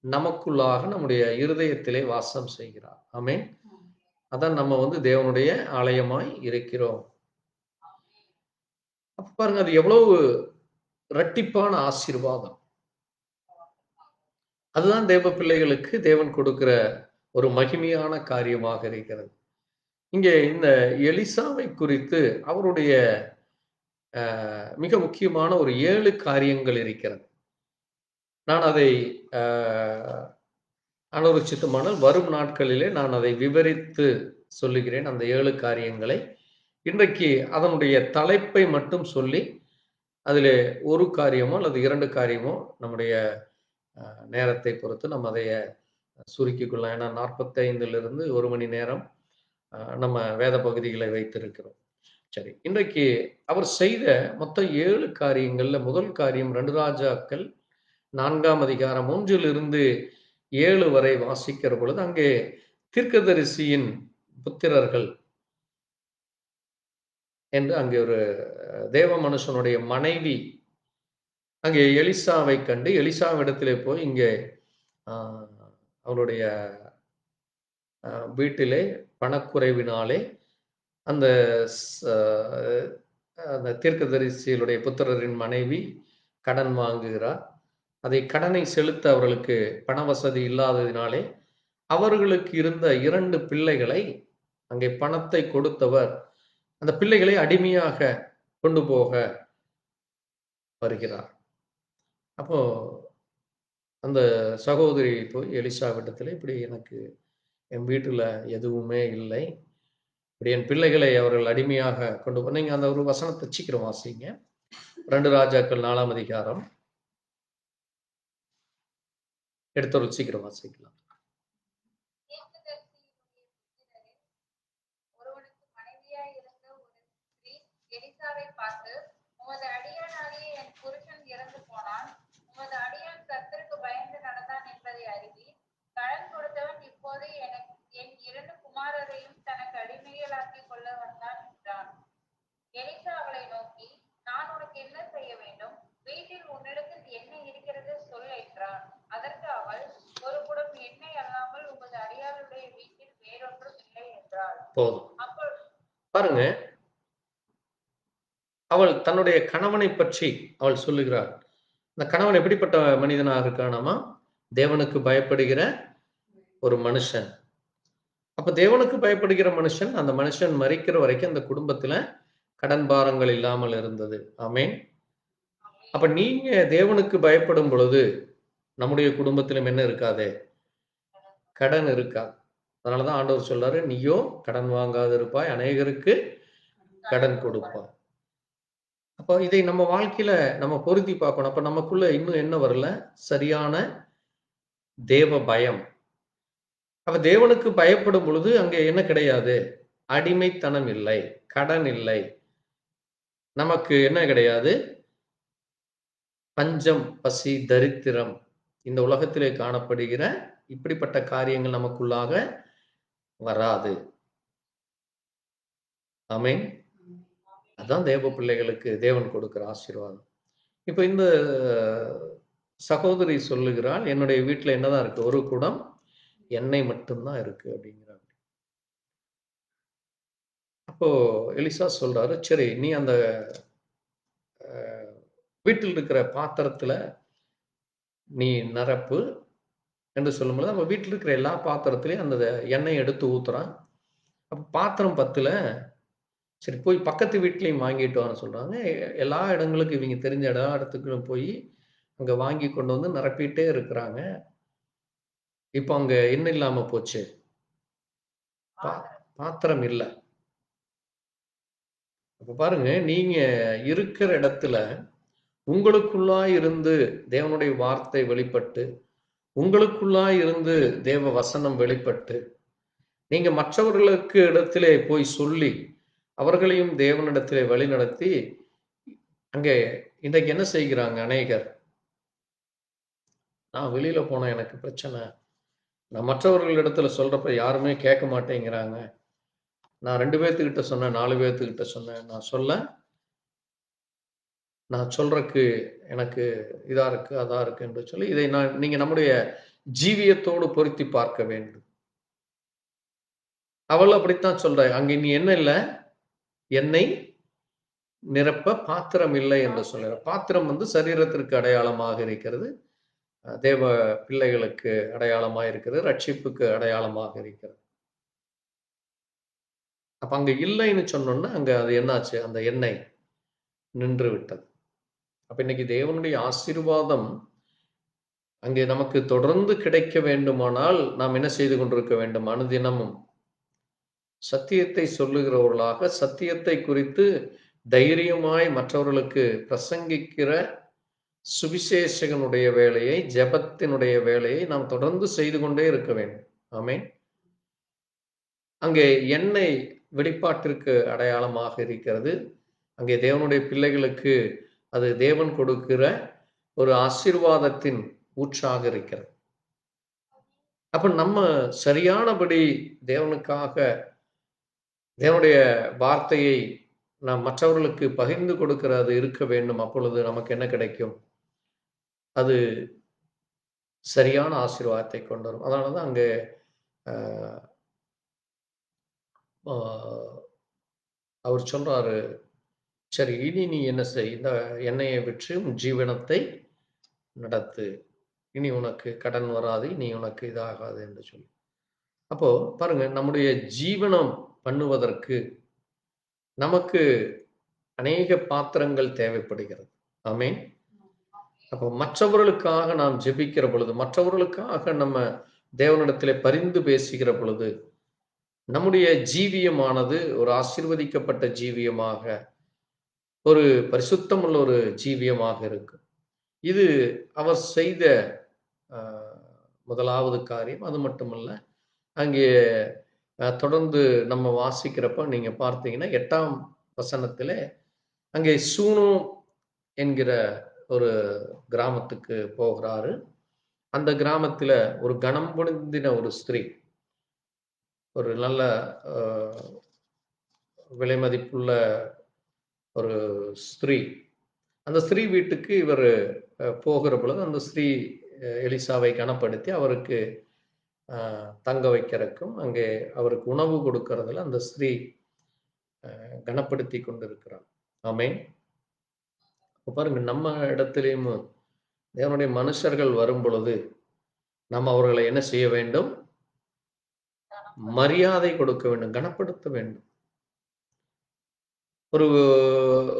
நமக்குள்ளாக நம்முடைய இருதயத்திலே வாசம் செய்கிறார். ஆமென். அதான் நம்ம வந்து தேவனுடைய ஆலயமாய் இருக்கிறோம். அப்ப பாருங்க, அது எவ்வளவு இரட்டிப்பான ஆசீர்வாதம். அதுதான் தேவ பிள்ளைகளுக்கு தேவன் கொடுக்கிற ஒரு மகிமையான காரியமாக இருக்கிறது. இங்கே இந்த எலிசாவை குறித்து அவருடைய மிக முக்கியமான ஒரு 7 காரியங்கள் இருக்கிறது. நான் அதை அனுருச்சித்தமானால் வரும் நாட்களிலே நான் அதை விவரித்து சொல்லுகிறேன். அந்த 7 காரியங்களை இன்றைக்கு அதனுடைய தலைப்பை மட்டும் சொல்லி அதில் ஒரு காரியமோ அல்லது 2 காரியமோ நம்முடைய நேரத்தை பொறுத்து நம்ம அதைய சுருக்கிக் கொள்ளலாம். ஏன்னா 45லிருந்து 1 மணி நேரம் நம்ம வேத பகுதிகளை வைத்திருக்கிறோம். சரி, இன்றைக்கு அவர் செய்த மொத்தம் 7 காரியங்கள்ல முதல் காரியம் 2 ராஜாக்கள் 4ஆம் அதிகாரம் 1லிருந்து 7 வரை வாசிக்கிற பொழுது அங்கே தீர்க்கதரிசியின் புத்திரர்கள் என்று அங்கே ஒரு தேவ மனுஷனுடைய மனைவி அங்கே எலிசாவை கண்டு எலிசாவிடத்திலே போய் இங்கே அவருடைய வீட்டிலே பணக்குறைவினாலே அந்த அந்த தீர்க்கதரிசியுடைய புத்திரரின் மனைவி கடன் வாங்குகிறார். அதை கடனை செலுத்த அவர்களுக்கு பண வசதி இல்லாததினாலே அவர்களுக்கு இருந்த 2 பிள்ளைகளை அங்கே பணத்தை கொடுத்தவர் அந்த பிள்ளைகளை அடிமையாக கொண்டு போக வருகிறார். அப்போ அந்த சகோதரி போய் எலிசாவிடத்தில் இப்படி எனக்கு என் வீட்டுல எதுவுமே இல்லை, இப்படி என் பிள்ளைகளை அவர்கள் அடிமையாக கொண்டு போ. நீங்க அந்த ஒரு வசனத்தை சீக்கிரம் வாசிங்க. 2 ராஜாக்கள் 4ஆம் அதிகாரம் எடுத்தவர்கள் சீக்கிரம் வாசிக்கலாம். எலிசாவை பார்த்து, உமது அடியானாகிய என் புருஷன் இறந்து போனான், உமது அடியான் கர்த்தருக்கு பயந்து நடந்தான் என்பதை அறிவி, கடன் கொடுத்தவன் இப்போது என் 2 குமாரரையும் தனக்கு அடிமைகளாக்கி கொள்ள வந்தான் என்றான். எலிசா அவளை நோக்கி, நான் உனக்கு என்ன செய்ய வேண்டும்? வீட்டில் உன்னிடத்தில் எண்ணெய் இருக்கிறது சொல் என்றான். அதற்கு அவள், ஒரு குடம் எண்ணெய் அல்லாமல் உமது அடியாளுடைய வீட்டில் வேறொன்றும் இல்லை என்றாள். போதும். அப்போ பாருங்க, அவள் தன்னுடைய கணவனை பற்றி அவள் சொல்லுகிறாள். அந்த கணவன் எப்படிப்பட்ட மனிதனாக இருக்கானாமா? தேவனுக்கு பயப்படுகிற ஒரு மனுஷன். அப்ப தேவனுக்கு பயப்படுகிற மனுஷன், அந்த மனுஷன் மரிக்கிற வரைக்கும் அந்த குடும்பத்துல கடன் பாரங்கள் இல்லாமல் இருந்தது. ஆமென். அப்ப நீங்க தேவனுக்கு பயப்படும் பொழுது நம்முடைய குடும்பத்திலும் என்ன இருக்காதே? கடன் இருக்காது. அதனாலதான் ஆண்டவர் சொல்றாரு, நீயோ கடன் வாங்காது இருப்பாய், அநேகருக்கு கடன் கொடுப்பாய். அப்போ இதை நம்ம வாழ்க்கையில நம்ம பொருத்தி பார்க்கணும். அப்ப நமக்குள்ள இன்னும் என்ன வரல? சரியான தேவ பயம். அப்ப தேவனுக்கு பயப்படும் பொழுது அங்க என்ன கிடையாது? அடிமைத்தனம் இல்லை, கடன் இல்லை, நமக்கு என்ன கிடையாது? பஞ்சம், பசி, தரித்திரம், இந்த உலகத்திலே காணப்படுகிற இப்படிப்பட்ட காரியங்கள் நமக்குள்ளாக வராது. ஆமென். அதான் தேவ பிள்ளைகளுக்கு தேவன் கொடுக்கிற ஆசீர்வாதம். இப்ப இந்த சகோதரி சொல்லுகிறாள், என்னுடைய வீட்டுல என்னதான் இருக்கு? ஒரு குடம் எண்ணெய் மட்டும்தான் இருக்கு அப்படிங்கிறாங்க. அப்போ எலிசா சொல்றாரு, சரி நீ அந்த வீட்டில் இருக்கிற பாத்திரத்துல நீ நிரப்பு என்று சொல்லும்போது நம்ம வீட்டில் இருக்கிற எல்லா பாத்திரத்திலையும் அந்த எண்ணெய் எடுத்து ஊத்துறான். அப்ப பாத்திரம் பத்துல, சரி போய் பக்கத்து வீட்லையும் வாங்கிட்டு வான்னு சொல்றாங்க. எல்லா இடங்களுக்கும் இவங்க தெரிஞ்ச இடத்துக்கு போய் அங்க வாங்கி கொண்டு வந்து நிரப்பிட்டே இருக்கிறாங்க. இப்ப அங்க என்ன இல்லாம போச்சு? பாத்திரம் இல்ல. அப்ப பாருங்க, நீங்க இருக்கிற இடத்துல உங்களுக்குள்ளாய் இருந்து தேவனுடைய வார்த்தை வெளிப்பட்டு, உங்களுக்குள்ளாய் இருந்து தேவ வசனம் வெளிப்பட்டு, நீங்க மற்றவர்களுக்கு இடத்திலே போய் சொல்லி அவர்களையும் தேவனிடத்திலே வழி நடத்தி, அங்கே இன்றைக்கு என்ன செய்கிறாங்க அநேகர்? நான் வெளியில போன எனக்கு பிரச்சனை, நான் மற்றவர்கள் இடத்துல சொல்றப்ப யாருமே கேட்க மாட்டேங்கிறாங்க, நான் 2 பேர்த்துக்கிட்ட சொன்னேன், 4 பேர்த்துக்கிட்ட சொன்னேன், நான் சொல்றக்கு எனக்கு இதா இருக்கு அதா இருக்கு என்று சொல்லி இதை நீங்க நம்முடைய ஜீவியத்தோடு பொருத்தி பார்க்க வேண்டும். அவள் அப்படித்தான் சொல்ற, அங்க நீ என்ன இல்லை, எண்ணெய் நிரப்ப பாத்திரம் இல்லை என்று சொல்ற. பாத்திரம் சரீரத்திற்கு அடையாளமாக இருக்கிறது, தேவ பிள்ளைகளுக்கு அடையாளமாக இருக்கிறது, ரட்சிப்புக்கு அடையாளமாக இருக்கிறது. அப்ப அங்க இல்லைன்னு சொன்னோம்னா அங்க அது என்னாச்சு? அந்த எண்ணெய் நின்று விட்டது. அப்ப இன்னைக்கு தேவனுடைய ஆசீர்வாதம் அங்கே நமக்கு தொடர்ந்து கிடைக்க வேண்டுமானால் நாம் என்ன செய்து கொண்டிருக்க வேண்டும்? அனுதினமும் சத்தியத்தை சொல்லுகிறவர்களாக, சத்தியத்தை குறித்து தைரியமாய் மற்றவர்களுக்கு பிரசங்கிக்கிற சுவிசேஷகனுடைய வேலையை, ஜெபத்தினுடைய வேலையை நாம் தொடர்ந்து செய்து கொண்டே இருக்க வேண்டும். ஆமென். அங்கே எண்ணெய் வெளிப்பாட்டிற்கு அடையாளமாக இருக்கிறது. அங்கே தேவனுடைய பிள்ளைகளுக்கு அது தேவன் கொடுக்கிற ஒரு ஆசீர்வாதத்தின் ஊற்றாக இருக்கிறது. அப்ப நம்ம சரியானபடி தேவனுக்காக தேவனுடைய வார்த்தையை நாம் மற்றவர்களுக்கு பகிர்ந்து கொடுக்கிறது இருக்க வேண்டும். அப்பொழுது நமக்கு என்ன கிடைக்கும்? அது சரியான ஆசீர்வாதத்தை கொண்டு வரும். அதனாலதான் அங்கே அவர் சொல்றாரு, சரி இனி நீ என்ன செய், இந்த எண்ணெயை விற்று உன் ஜீவனத்தை நடத்து, இனி உனக்கு கடன் வராது, இனி உனக்கு இதாகாது என்று சொல்லி. அப்போ பாருங்க, நம்முடைய ஜீவனம் பண்ணுவதற்கு நமக்கு அநேக பாத்திரங்கள் தேவைப்படுகிறது. ஆமென். அப்போ மற்றவர்களுக்காக நாம் ஜெபிக்கிற பொழுது, மற்றவர்களுக்காக நம்ம தேவனிடத்திலே பரிந்து பேசுகிற பொழுது, நம்முடைய ஜீவியமானது ஒரு ஆசீர்வதிக்கப்பட்ட ஜீவியமாக, ஒரு பரிசுத்தமுள்ள ஒரு ஜீவியமாக இருக்கும். இது அவர் செய்த முதலாவது காரியம். அது மட்டுமல்ல, அங்கே தொடர்ந்து நம்ம வாசிக்கிறப்ப நீங்க பார்த்தீங்கன்னா 8ஆம் வசனத்திலே அங்கே சூனோ என்கிற ஒரு கிராமத்துக்கு போகிறாரு. அந்த கிராமத்துல ஒரு கனம் பொருந்தின ஒரு ஸ்திரீ, ஒரு நல்ல விலை மதிப்புள்ள ஒரு ஸ்திரீ, அந்த ஸ்திரீ வீட்டுக்கு இவர் போகிற பொழுது அந்த ஸ்திரீ எலிசாவை கனப்படுத்தி அவருக்கு தங்க வைக்கிறதுக்கும் அங்கே அவருக்கு உணவு கொடுக்கறதுல அந்த ஸ்திரீ கனப்படுத்தி கொண்டிருக்கிறார். ஆமென். பாருங்க, நம்ம இடத்திலேயும் தேவனுடைய மனுஷர்கள் வரும் பொழுது நாம் அவர்களை என்ன செய்ய வேண்டும்? மரியாதை கொடுக்க வேண்டும், கனப்படுத்த வேண்டும். ஒரு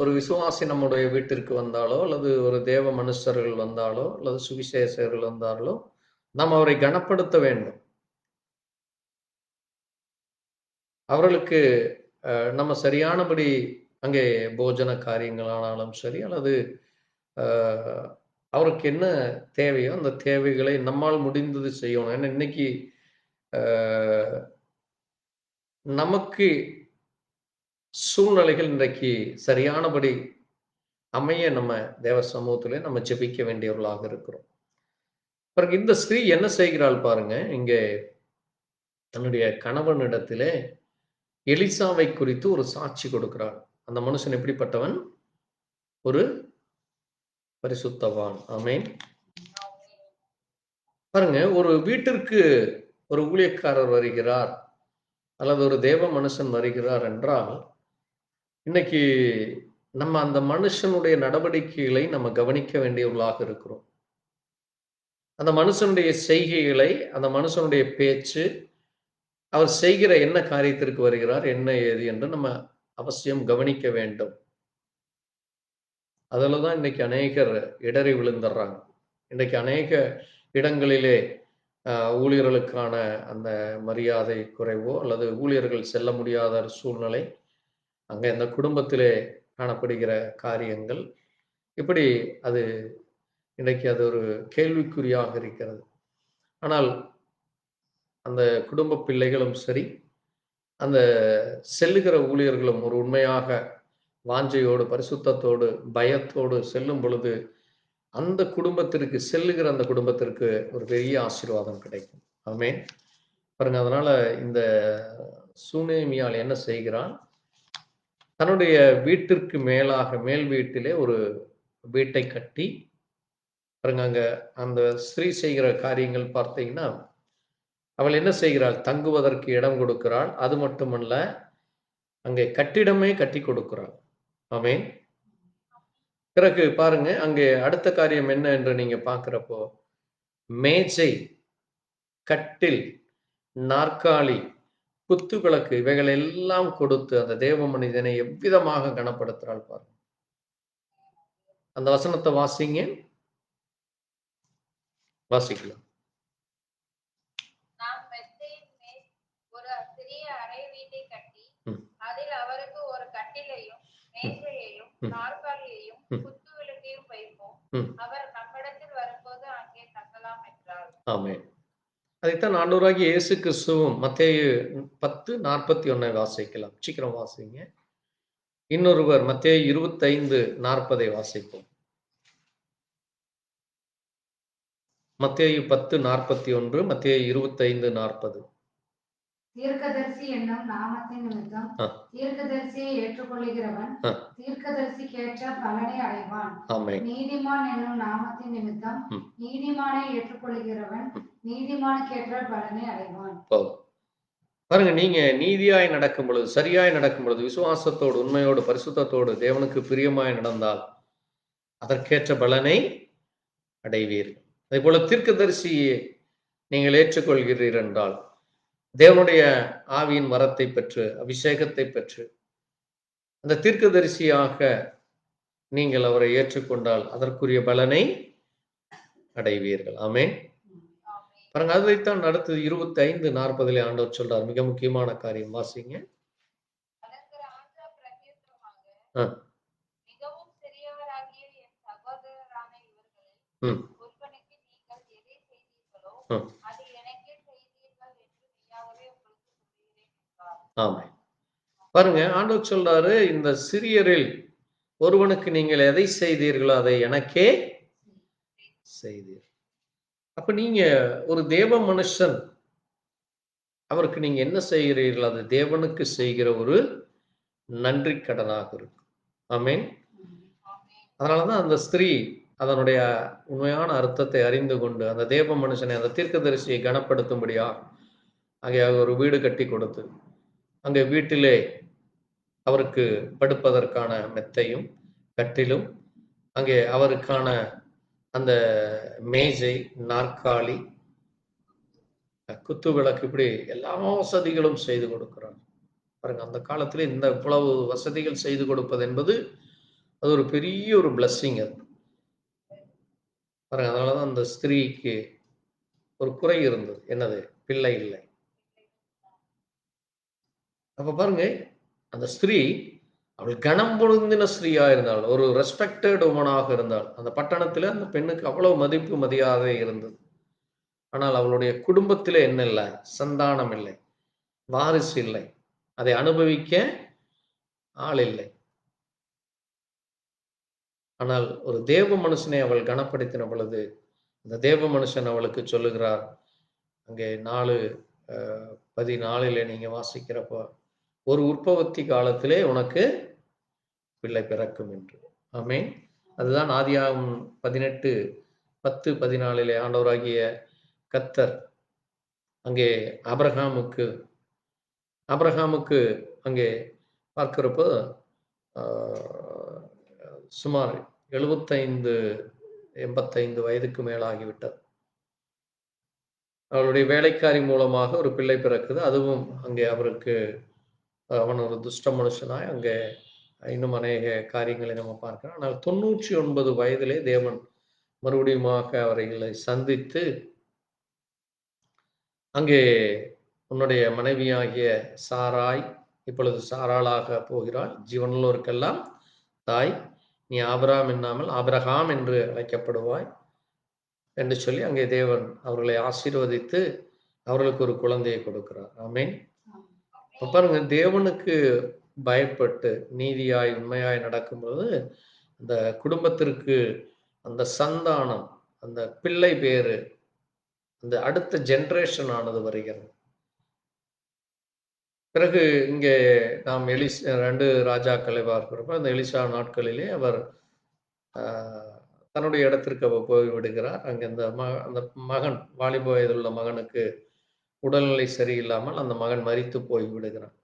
ஒரு விசுவாசி நம்முடைய வீட்டிற்கு வந்தாலோ, அல்லது ஒரு தேவ மனுஷர்கள் வந்தாலோ, அல்லது சுவிசேஷர்கள் வந்தாலோ, நாம் அவரை கனப்படுத்த வேண்டும். அவர்களுக்கு நம்ம சரியானபடி அங்கே போஜன காரியங்களானாலும் சரி, அல்லது அவருக்கு என்ன தேவையோ அந்த தேவைகளை நம்மால் முடிந்தது செய்யணும். ஏன்னா இன்னைக்கு நமக்கு சூழ்நிலைகள் இன்றைக்கு சரியானபடி அமைய நம்ம தேவ சமூகத்திலே நம்ம ஜெபிக்க வேண்டியவர்களாக இருக்கிறோம். பிறகு இந்த ஸ்திரீ என்ன செய்கிறாள் பாருங்க, இங்கே தன்னுடைய கணவனிடத்திலே எலிசாவை குறித்து ஒரு சாட்சி கொடுக்கிறாள். அந்த மனுஷன் எப்படிப்பட்டவன்? ஒரு பரிசுத்தவான். ஆமென். பாருங்க, ஒரு வீட்டிற்கு ஒரு ஊழியக்காரர் வருகிறார் அல்லது ஒரு தேவ மனுஷன் வருகிறார் என்றால், இன்னைக்கு நம்ம அந்த மனுஷனுடைய நடவடிக்கைகளை நம்ம கவனிக்க வேண்டியவர்களாக இருக்கிறோம். அந்த மனுஷனுடைய செய்கைகளை, அந்த மனுஷனுடைய பேச்சு, அவர் செய்கிற என்ன காரியத்திற்கு வருகிறார், என்ன ஏது என்று நம்ம அவசியம் கவனிக்க வேண்டும். அதுலதான் இன்னைக்கு அநேகர் இடறி விழுந்துடுறாங்க. இன்னைக்கு அநேக இடங்களிலே ஊழியர்களுக்கான அந்த மரியாதை குறைவோ அல்லது ஊழியர்கள் செல்ல முடியாத சூழ்நிலை, அங்கே அந்த குடும்பத்திலே காணப்படுகிற காரியங்கள், இப்படி அது இன்றைக்கு அது ஒரு கேள்விக்குறியாக இருக்கிறது. ஆனால் அந்த குடும்ப பிள்ளைகளும் சரி, அந்த செல்லுகிற ஊழியர்களும் ஒரு உண்மையாக வாஞ்சையோடு, பரிசுத்தத்தோடு, பயத்தோடு செல்லும் பொழுது அந்த குடும்பத்திற்கு, செல்லுகிற அந்த குடும்பத்திற்கு ஒரு பெரிய ஆசீர்வாதம் கிடைக்கும். ஆமென். பாருங்க, அதனால இந்த சூனேமியால் என்ன செய்கிறான்? தன்னுடைய வீட்டிற்கு மேலாக, மேல் வீட்டிலே ஒரு வீட்டை கட்டி, பாருங்க அங்க அந்த ஸ்திரீ செய்கிற காரியங்கள் பார்த்தீங்கன்னா, அவள் என்ன செய்கிறாள்? தங்குவதற்கு இடம் கொடுக்கிறாள். அது மட்டுமல்ல, அங்கே கட்டிடமே கட்டி கொடுக்கிறாள். ஆமென். பிறகு பாருங்க, அங்கே அடுத்த காரியம் என்ன என்று நீங்க பார்க்கிறப்போ, மேஜை, கட்டில், நாற்காலி, குத்து விளக்கு, இவைகள் எல்லாம் கொடுத்து அந்த தேவ மனிதனை எவ்விதமாக கனப்படுத்துறாள் பாருங்க. அந்த வசனத்தை வாசிங்க. வாசிக்கலாம். நாம் மெத்தையின் மேல் ஒரு சிறிய அறை வீட்டை கட்டிலையும் மேஜையையும் நாற்காலியையும் குத்து விளக்கையும் வைப்போம். அவர் நம்மிடத்தில் வரும்போது அங்கே தங்கலாம் என்றார். ஆமென். அதைத்தான் ஆண்டவராகிய இயேசு கிறிஸ்துவும் மத்தேயு 10:41 வாசிக்கலாம். சீக்கிரம் வாசிங்க. இன்னொருவர் மத்தேயு 25:40 வாசிப்போம். மத்தேயு 10:41, மத்தேயு 25:40. தீர்க்கதரிசி என்னும் நாமத்தின் நிமித்தம் தீர்க்கதரிசியை ஏற்றுக்கொள்கிறவன் தீர்க்கதரிசிக்கேற்ற பலனை அடைவான். நீதிமான் என்னும் நாமத்தின் நிமித்தம் நீதிமானை ஏற்றுக்கொள்கிறவன் நீதிமானுக்கேற்ற பலனை அடைவான். பாருங்க, நீங்க நீதியாய் நடக்கும் பொழுது, சரியாய் நடக்கும் பொழுது, விசுவாசத்தோடு, உண்மையோடு, பரிசுத்தத்தோடு, தேவனுக்கு பிரியமாய் நடந்தால் அதற்கேற்ற பலனை அடைவீர்கள். அதே போல தீர்க்கதரிசியை நீங்கள் ஏற்றுக்கொள்கிறீர்கள் என்றால் தேவனுடைய ஆவியின் வரத்தை பெற்று, அபிஷேகத்தை பெற்று, அந்த தீர்க்கதரிசியாக நீங்கள் அவரை ஏற்றுக்கொண்டால் அதற்குரிய பலனை அடைவீர்கள். ஆமென். பாருங்க, அதைத்தான் அடுத்தது 25:40 ஆண்டவர் சொல்றார். மிக முக்கியமான காரியம், வாசிங்க. மிகவும் சிறியவராகிய என் சகோதரரான இவர்களில் ஒருவனுக்கு நீங்கள் எதை செய்தீர்களோ அது எனக்கே செய்தீர்கள் என்று மெய்யாகவே உங்களுக்கு சொல்கிறேன் என்றார். ஆமென். பாருங்க, ஆண்டவர் சொல்றாரு, இந்த சிறியரில் ஒருவனுக்கு நீங்கள் எதை செய்தீர்களோ அதை எனக்கே செய்தீர்கள். அப்ப நீங்க ஒரு தேவ மனுஷன், அவருக்கு நீங்க என்ன செய்கிறீர்கள், அது தேவனுக்கு செய்கிற ஒரு நன்றி கடனாக இருக்கும். ஆமென். அதனாலதான் அந்த ஸ்திரீ அதனுடைய உண்மையான அர்த்தத்தை அறிந்து கொண்டு அந்த தேவ மனுஷனை, அந்த தீர்க்கதரிசியை கனப்படுத்தும்படியா அங்கே ஒரு வீடு கட்டி கொடுத்து, அங்கே வீட்டிலே அவருக்கு படுப்பதற்கான மெத்தையும் கட்டிலும், அங்கே அவருக்கான அந்த மேஜை, நாற்காலி, குத்து விளக்கு, இப்படி எல்லா வசதிகளும் செய்து கொடுக்கிறார். பாருங்க, அந்த காலத்துல இந்த இவ்வளவு வசதிகள் செய்து கொடுப்பது என்பது அது ஒரு பெரிய ஒரு பிளஸ்ஸிங். அது பாருங்க, அதனாலதான் அந்த ஸ்திரீக்கு ஒரு குறை இருந்தது. என்னது? பிள்ளை இல்லை. அப்ப பாருங்க, அந்த ஸ்திரீ அவள் கனம் பொருந்தின ஸ்திரீயா இருந்தாள், ஒரு ரெஸ்பெக்டட் உமனாக இருந்தாள். அந்த பட்டணத்துல அந்த பெண்ணுக்கு அவ்வளவு மதிப்பு மரியாதை இருந்தது. ஆனால் அவளுடைய குடும்பத்திலே என்ன இல்லை? சந்தானம் இல்லை, வாரிசு இல்லை, அதை அனுபவிக்க ஆள் இல்லை. ஆனால் ஒரு தேவ மனுஷனை அவள் கனப்படுத்தின பொழுது அந்த தேவ மனுஷன் அவளுக்கு சொல்லுகிறார், அங்கே 4:14 நீங்க வாசிக்கிறப்போ, ஒரு உற்பத்தி காலத்திலே உனக்கு பிள்ளை பிறக்கும் என்று. ஆமென். அதுதான் ஆதியாகமம் 18:10-14 ஆண்டவராகிய கர்த்தர் அங்கே ஆபிரகாமுக்கு அங்கே பார்க்கிறப்போ சுமார் 75-85 வயதுக்கு மேலாகிவிட்டது. அவளுடைய வேலைக்காரி மூலமாக ஒரு பிள்ளை பிறக்குது. அதுவும் அங்கே அவருக்கு, அவன் ஒரு துஷ்ட மனுஷனாய் அங்கே இன்னும் அநேக காரியங்களை நம்ம பார்க்கிறோம். ஆனால் 99 வயதிலே தேவன் மறுபடியுமாக அவர்களை சந்தித்து, அங்கே உன்னுடைய மனைவியாகிய சாராய் இப்பொழுது சாராளாக போகிறாள், ஜீவனுள்ளோருக்கெல்லாம் தாய், நீ ஆபிரகாம் என்னாமல் ஆபிரகாம் என்று அழைக்கப்படுவாய் என்று சொல்லி அங்கே தேவன் அவர்களை ஆசீர்வதித்து அவர்களுக்கு ஒரு குழந்தையை கொடுக்கிறார். ஆமென். பாருங்க, தேவனுக்கு பயப்பட்டு நீதியாய் உண்மையாய் நடக்கும்போது அந்த குடும்பத்திற்கு அந்த சந்தானம், அந்த பிள்ளை பேரு, அந்த அடுத்த ஜெனரேஷன் ஆனது வருகிறது. பிறகு இங்கே நாம் 2 ராஜாக்களை பார்க்கிறப்ப, அந்த எலிசா நாட்களிலே அவர் தன்னுடைய இடத்திற்கு அவர் போய் விடுகிறார். அங்கே அந்த மகன், வாலிப வயதுள்ள மகனுக்கு உடல்நிலை சரியில்லாமல் அந்த மகன் மரித்து போய் விடுகிறான்.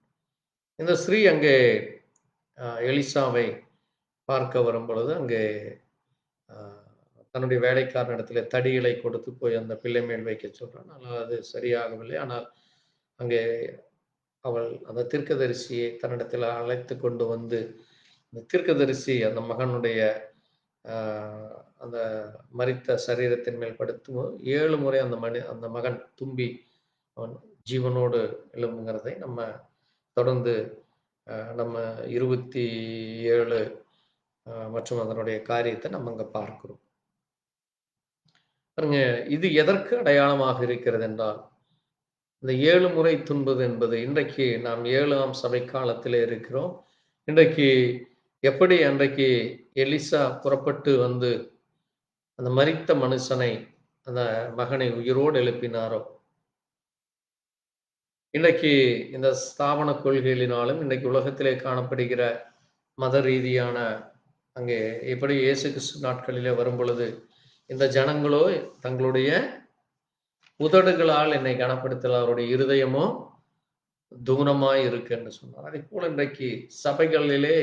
இந்த ஸ்திரீ அங்கே எலிசாவை பார்க்க வரும் பொழுது அங்கே தன்னுடைய வேலைக்காரனிடத்தில் தடிகளை கொடுத்து போய் அந்த பிள்ளை மேல் வைக்க சொல்றான். ஆனால் அது சரியாகவில்லை. ஆனால் அங்கே அவள் அந்த தீர்க்கதரிசியை தன்னிடத்தில் அழைத்து கொண்டு வந்து அந்த தீர்க்கதரிசி அந்த மகனுடைய அந்த மரித்த சரீரத்தின் மேல் படுத்தும் 7 முறை அந்த மகன் தும்பி அவன் ஜீவனோடு எழும்புங்கிறதை நம்ம தொடர்ந்து நம்ம 27 மற்றும் அதனுடைய காரியத்தை நம்ம அங்க பார்க்கிறோம். பாருங்க, இது எதற்கு அடையாளமாக இருக்கிறது என்றால், இந்த 7 முறை துன்பது என்பது, இன்றைக்கு நாம் 7ஆம் சபை காலத்திலே இருக்கிறோம். இன்றைக்கு எப்படி அன்றைக்கு எலிசா புறப்பட்டு வந்து அந்த மரித்த மனுஷனை, அந்த மகனை உயிரோடு எழுப்பினாரோ, இன்றைக்கு இந்த ஸ்தாபன கொள்கைகளினாலும் இன்றைக்கு உலகத்திலே காணப்படுகிற மத ரீதியான அங்கே எப்படி இயேசு கிறிஸ்து நாட்களிலே வரும் பொழுது இந்த ஜனங்களோ தங்களுடைய உதடுகளால் என்னை கனப்படுத்தல, அவருடைய இருதயமோ தூரமாய் இருக்கு என்று சொன்னார். அதே போல இன்றைக்கு சபைகளிலே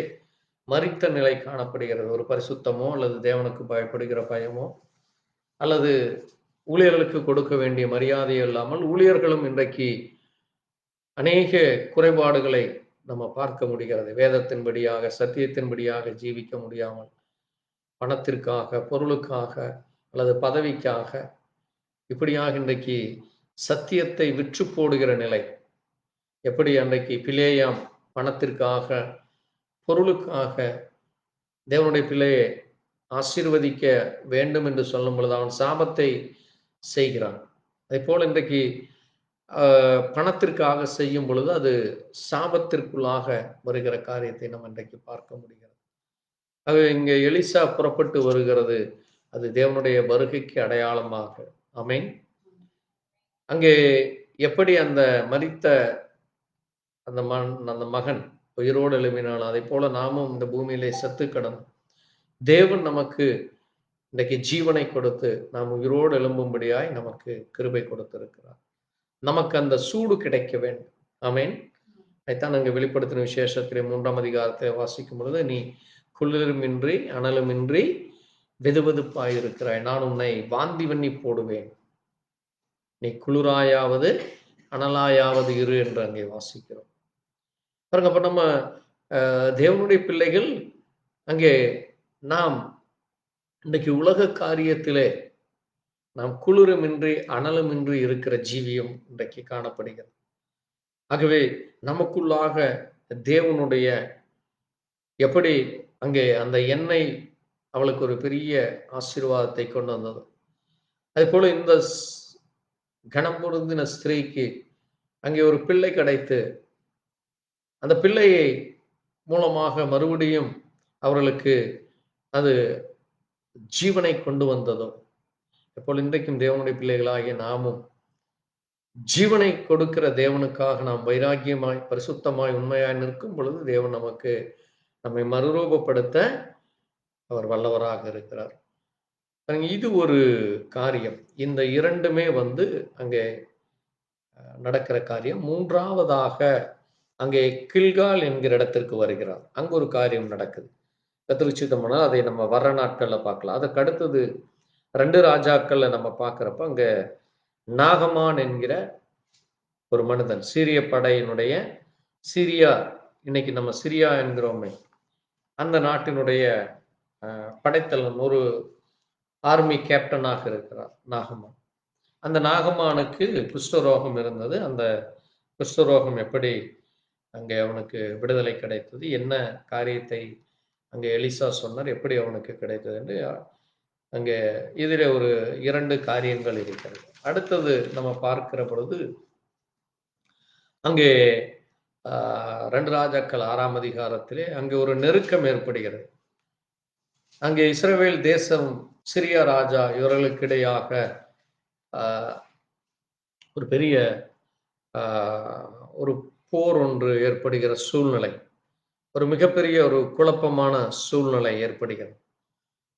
மரித்த நிலை காணப்படுகிறது. ஒரு பரிசுத்தமோ அல்லது தேவனுக்கு பயப்படுகிற பயமோ அல்லது ஊழியர்களுக்கு கொடுக்க வேண்டிய மரியாதையோ இல்லாமல் ஊழியர்களும் இன்றைக்கு அநேக குறைபாடுகளை நம்ம பார்க்க முடிகிறது. வேதத்தின்படியாக சத்தியத்தின்படியாக ஜீவிக்க முடியாமல் பணத்திற்காக, பொருளுக்காக அல்லது பதவிக்காக இப்படியாக இன்றைக்கு சத்தியத்தை விற்று போடுகிற நிலை. எப்படி அன்றைக்கு பிலேயாம் பணத்திற்காக, பொருளுக்காக தேவனுடைய பிள்ளையை ஆசீர்வதிக்க வேண்டும் என்று சொல்லும் பொழுது அவன் சாபத்தை செய்கிறான். அதே போல இன்றைக்கு பணத்திற்காக செய்யும் பொழுது அது சாபத்திற்குள்ளாக வருகிற காரியத்தை நம்ம இன்றைக்கு பார்க்க முடிகிறது. அது இங்கே எலிசா புறப்பட்டு வருகிறது, அது தேவனுடைய வருகைக்கு அடையாளமாக. ஆமென். அங்கே எப்படி அந்த மரித்த அந்த மகன் உயிரோடு எழுப்பினான், அதை போல நாமும் இந்த பூமியிலே செத்து கிடந்தோம். தேவன் நமக்கு இன்றைக்கு ஜீவனை கொடுத்து நாம் உயிரோடு எழும்பும்படியாய் நமக்கு கிருபை கொடுத்திருக்கிறார். நமக்கு அந்த சூடு கிடைக்க வேண்டும். ஆமென். அதைத்தான் அங்கே வெளிப்படுத்தின விசேஷத்திலே 3ஆம் அதிகாரத்தை வாசிக்கும் பொழுது, நீ குளிருமின்றி அனலுமின்றி வெதுவெதுப்பாய் இருக்கிறாய், நான் உன்னை வாந்தி பண்ணி போடுவேன், நீ குளிராயாவது அனலாயாவது இரு என்று அங்கே வாசிக்கிறோம். பாருங்க, அப்ப நம்ம தேவனுடைய பிள்ளைகள் அங்கே நாம் இன்றைக்கு உலக காரியத்திலே நாம் குளிருமின்றி அனலுமின்றி இருக்கிற ஜீவியம் இன்றைக்கு காணப்படுகிறது. ஆகவே நமக்குள்ளாக தேவனுடைய எப்படி அங்கே அந்த எண்ணெய் அவளுக்கு ஒரு பெரிய ஆசீர்வாதத்தை கொண்டு வந்தது, அதே போல இந்த கனம் பொருந்தின ஸ்திரீக்கு அங்கே ஒரு பிள்ளை கிடைத்து அந்த பிள்ளையை மூலமாக மறுபடியும் அவர்களுக்கு அது ஜீவனை கொண்டு வந்ததோ, எப்போது இன்றைக்கும் தேவனுடைய பிள்ளைகளாகிய நாமும் ஜீவனை கொடுக்கிற தேவனுக்காக நாம் வைராக்கியமாய் பரிசுத்தமாய் உண்மையாய் நிற்கும் பொழுது தேவன் நமக்கு நம்மை மறுரூபப்படுத்த அவர் வல்லவராக இருக்கிறார். இது ஒரு காரியம். இந்த இரண்டுமே வந்து அங்கே நடக்கிற காரியம். மூன்றாவதாக அங்கே கில்கால் என்கிற இடத்திற்கு வருகிறார். அங்கு ஒரு காரியம் நடக்குது. கர்த்தருக்கு சித்தமானால் அதை நம்ம வர்ற நாட்கள்ல பார்க்கலாம். அதுக்கு அடுத்தது 2 ராஜாக்கள்ல நம்ம பார்க்கிறப்ப அங்க நாகமான் என்கிற ஒரு மனிதன், சீரிய படையினுடைய சிரியா, இன்னைக்கு நம்ம சிரியா என்கிறோமே, அந்த நாட்டினுடைய படைத்தலைவன், ஒரு ஆர்மி கேப்டனாக இருக்கிறார் நாகமான். அந்த நாகமானுக்கு குஷ்டரோகம் இருந்தது. அந்த குஷ்டரோகம் எப்படி அங்கே அவனுக்கு விடுதலை கிடைத்தது, என்ன காரியத்தை அங்கே எலிசா சொன்னார், எப்படி அவனுக்கு கிடைத்தது என்று அங்கே இதில் ஒரு 2 காரியங்கள் இருக்கிறது. அடுத்தது நம்ம பார்க்கிற பொழுது அங்கே 2 ராஜாக்கள் 6ஆம் அதிகாரத்திலே அங்கே ஒரு நெருக்கம் ஏற்படுகிறது. அங்கே இஸ்ரவேல் தேசம், சிரியா ராஜா இவர்களுக்கிடையாக ஒரு பெரிய ஒரு போர் ஒன்று ஏற்படுகிற சூழ்நிலை, ஒரு மிகப்பெரிய ஒரு குழப்பமான சூழ்நிலை ஏற்படுகிறது.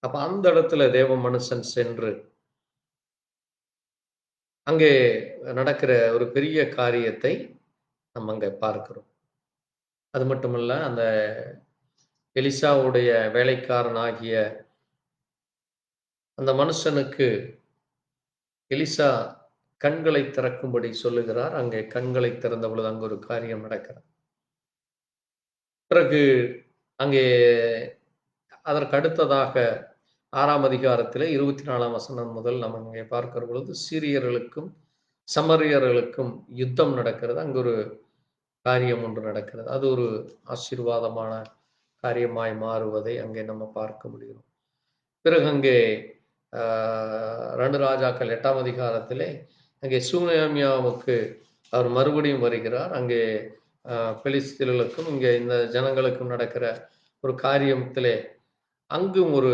அப்ப அந்த இடத்துல தேவ மனுஷன் சென்று அங்கே நடக்கிற ஒரு பெரிய காரியத்தை நம்ம அங்க பார்க்கிறோம். அது மட்டுமல்ல, அந்த எலிசாவுடைய வேலைக்காரனாகிய அந்த மனுஷனுக்கு எலிசா கண்களை திறக்கும்படி சொல்லுகிறார். அங்கே கண்களை திறந்த பொழுது அங்கு ஒரு காரியம் நடக்கிறது. பிறகு அங்கே அதற்கு அடுத்ததாக 6ஆம் அதிகாரத்திலே 24ஆம் வசனம் முதல் நம்ம இங்கே பார்க்கிற பொழுது சீரியர்களுக்கும் சமரியர்களுக்கும் யுத்தம் நடக்கிறது. அங்கு ஒரு காரியம் ஒன்று நடக்கிறது. அது ஒரு ஆசீர்வாதமான காரியமாய் மாறுவதை அங்கே நம்ம பார்க்க முடியும். பிறகு அங்கே 2 ராஜாக்கள் 8ஆம் அதிகாரத்திலே அங்கே சூனேமியாவுக்கு அவர் மறுபடியும் வருகிறார். அங்கே பெலிஸ்தீனர்களுக்கும் இங்கே இந்த ஜனங்களுக்கும் நடக்கிற ஒரு காரியத்திலே அங்கும் ஒரு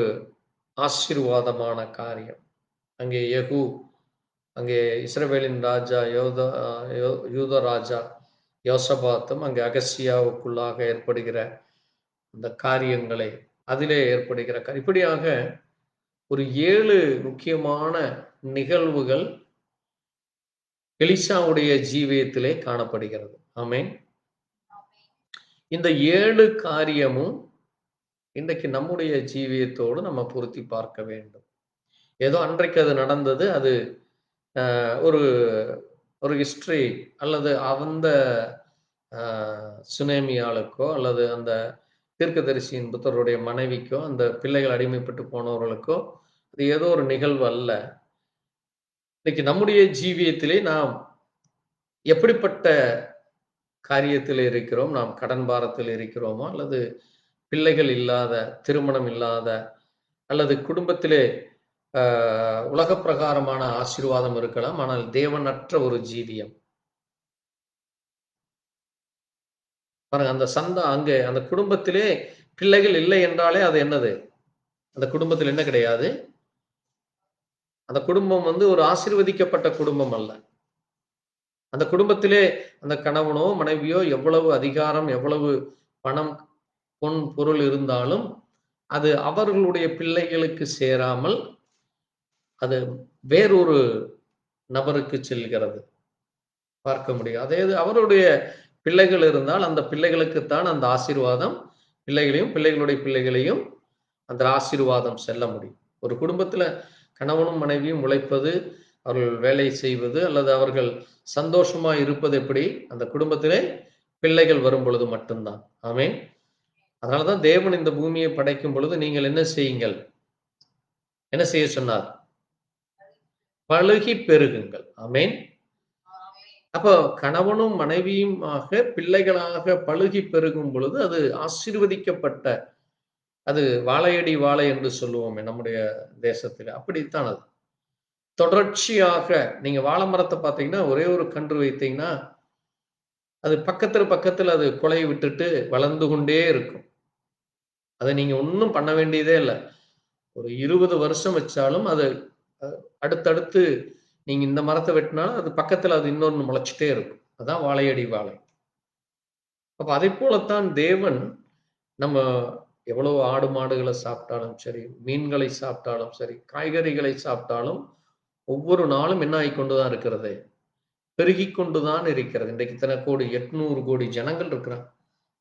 ஆசீர்வாதமான காரியம். அங்கே யெகூ, அங்கே இஸ்ரவேலின் ராஜா யூத ராஜா யோசபாத்தும் அங்கே அகசியாவுக்குள்ளாக ஏற்படுகிற அந்த காரியங்களை அதிலே ஏற்படுகிற இப்படியாக ஒரு 7 முக்கியமான நிகழ்வுகள் எலிசாவுடைய ஜீவியத்திலே காணப்படுகிறது. ஆமென். இந்த 7 காரியமும் இன்றைக்கு நம்முடைய ஜீவியத்தோடு நம்ம பொருத்தி பார்க்க வேண்டும். ஏதோ அன்றைக்கு அது நடந்தது, அது ஒரு ஒரு ஹிஸ்டரி அல்லது அந்த சுனேமியாளுக்கோ அல்லது அந்த தீர்க்கதரிசியின் புத்தருடைய மனைவிக்கோ அந்த பிள்ளைகள் அடிமைப்பட்டு போனவர்களுக்கோ அது ஏதோ ஒரு நிகழ்வு அல்ல. இன்னைக்கு நம்முடைய ஜீவியத்திலே நாம் எப்படிப்பட்ட காரியத்தில் இருக்கிறோம்? நாம் கடன் பாரத்தில் இருக்கிறோமா, அல்லது பிள்ளைகள் இல்லாத, திருமணம் இல்லாத, அல்லது குடும்பத்திலே உலக பிரகாரமான ஆசீர்வாதம் இருக்கலாம், ஆனால் தேவனற்ற ஒரு ஜீவியம். பாருங்க, அந்த அங்கே அந்த குடும்பத்திலே பிள்ளைகள் இல்லை என்றாலே அது என்னது? அந்த குடும்பத்தில் என்ன கிடையாது? அந்த குடும்பம் ஒரு ஆசீர்வதிக்கப்பட்ட குடும்பம் அல்ல. அந்த குடும்பத்திலே அந்த கணவனோ மனைவியோ எவ்வளவு அதிகாரம், எவ்வளவு பணம், பொன் பொருள் இருந்தாலும் அது அவர்களுடைய பிள்ளைகளுக்கு சேராமல் அது வேறொரு நபருக்கு செல்கிறது பார்க்க முடியும். அதே அவருடைய பிள்ளைகள் இருந்தால் அந்த பிள்ளைகளுக்குத்தான் அந்த ஆசீர்வாதம், பிள்ளைகளையும் பிள்ளைகளுடைய பிள்ளைகளையும் அந்த ஆசீர்வாதம் செல்ல முடியும். ஒரு குடும்பத்துல கணவனும் மனைவியும் உழைப்பது, அவர்கள் வேலை செய்வது, அல்லது அவர்கள் சந்தோஷமா இருப்பது எப்படி? அந்த குடும்பத்திலே பிள்ளைகள் வரும் பொழுது மட்டும்தான். ஆமென். அதனாலதான் தேவன் இந்த பூமியை படைக்கும் பொழுது நீங்கள் என்ன செய்யுங்கள், என்ன செய்ய சொன்னார்? பழுகி பெருகுங்கள். ஆமென். அப்போ கணவனும் மனைவியுமாக பிள்ளைகளாக பழுகி பெருகும் பொழுது அது ஆசீர்வதிக்கப்பட்ட, அது வாழையடி வாழை என்று சொல்லுவோமே நம்முடைய தேசத்தில், அப்படித்தான் அது தொடர்ச்சியாக. நீங்க வாழை மரத்தை பார்த்தீங்கன்னா, ஒரே ஒரு கன்று வைத்தீங்கன்னா அது பக்கத்துல அது கொலை விட்டுட்டு வளர்ந்து கொண்டே இருக்கும். அதை நீங்க ஒன்றும் பண்ண வேண்டியதே இல்லை. ஒரு 20 வருஷம் வச்சாலும் அது அடுத்தடுத்து நீங்க இந்த மரத்தை வெட்டினாலும் அது பக்கத்துல அது இன்னொன்று முளைச்சிட்டே இருக்கும். அதான் வாழையடி வாழை. அப்ப அதை போலத்தான் தேவன், நம்ம எவ்வளவு ஆடு மாடுகளை சாப்பிட்டாலும் சரி, மீன்களை சாப்பிட்டாலும் சரி, காய்கறிகளை சாப்பிட்டாலும் ஒவ்வொரு நாளும் என்ன ஆகிக்கொண்டுதான் இருக்கிறது? பெருகி கொண்டுதான் இருக்கிறது. இன்றைக்கு இத்தனை கோடி, 800 கோடி ஜனங்கள் இருக்கிறாங்க.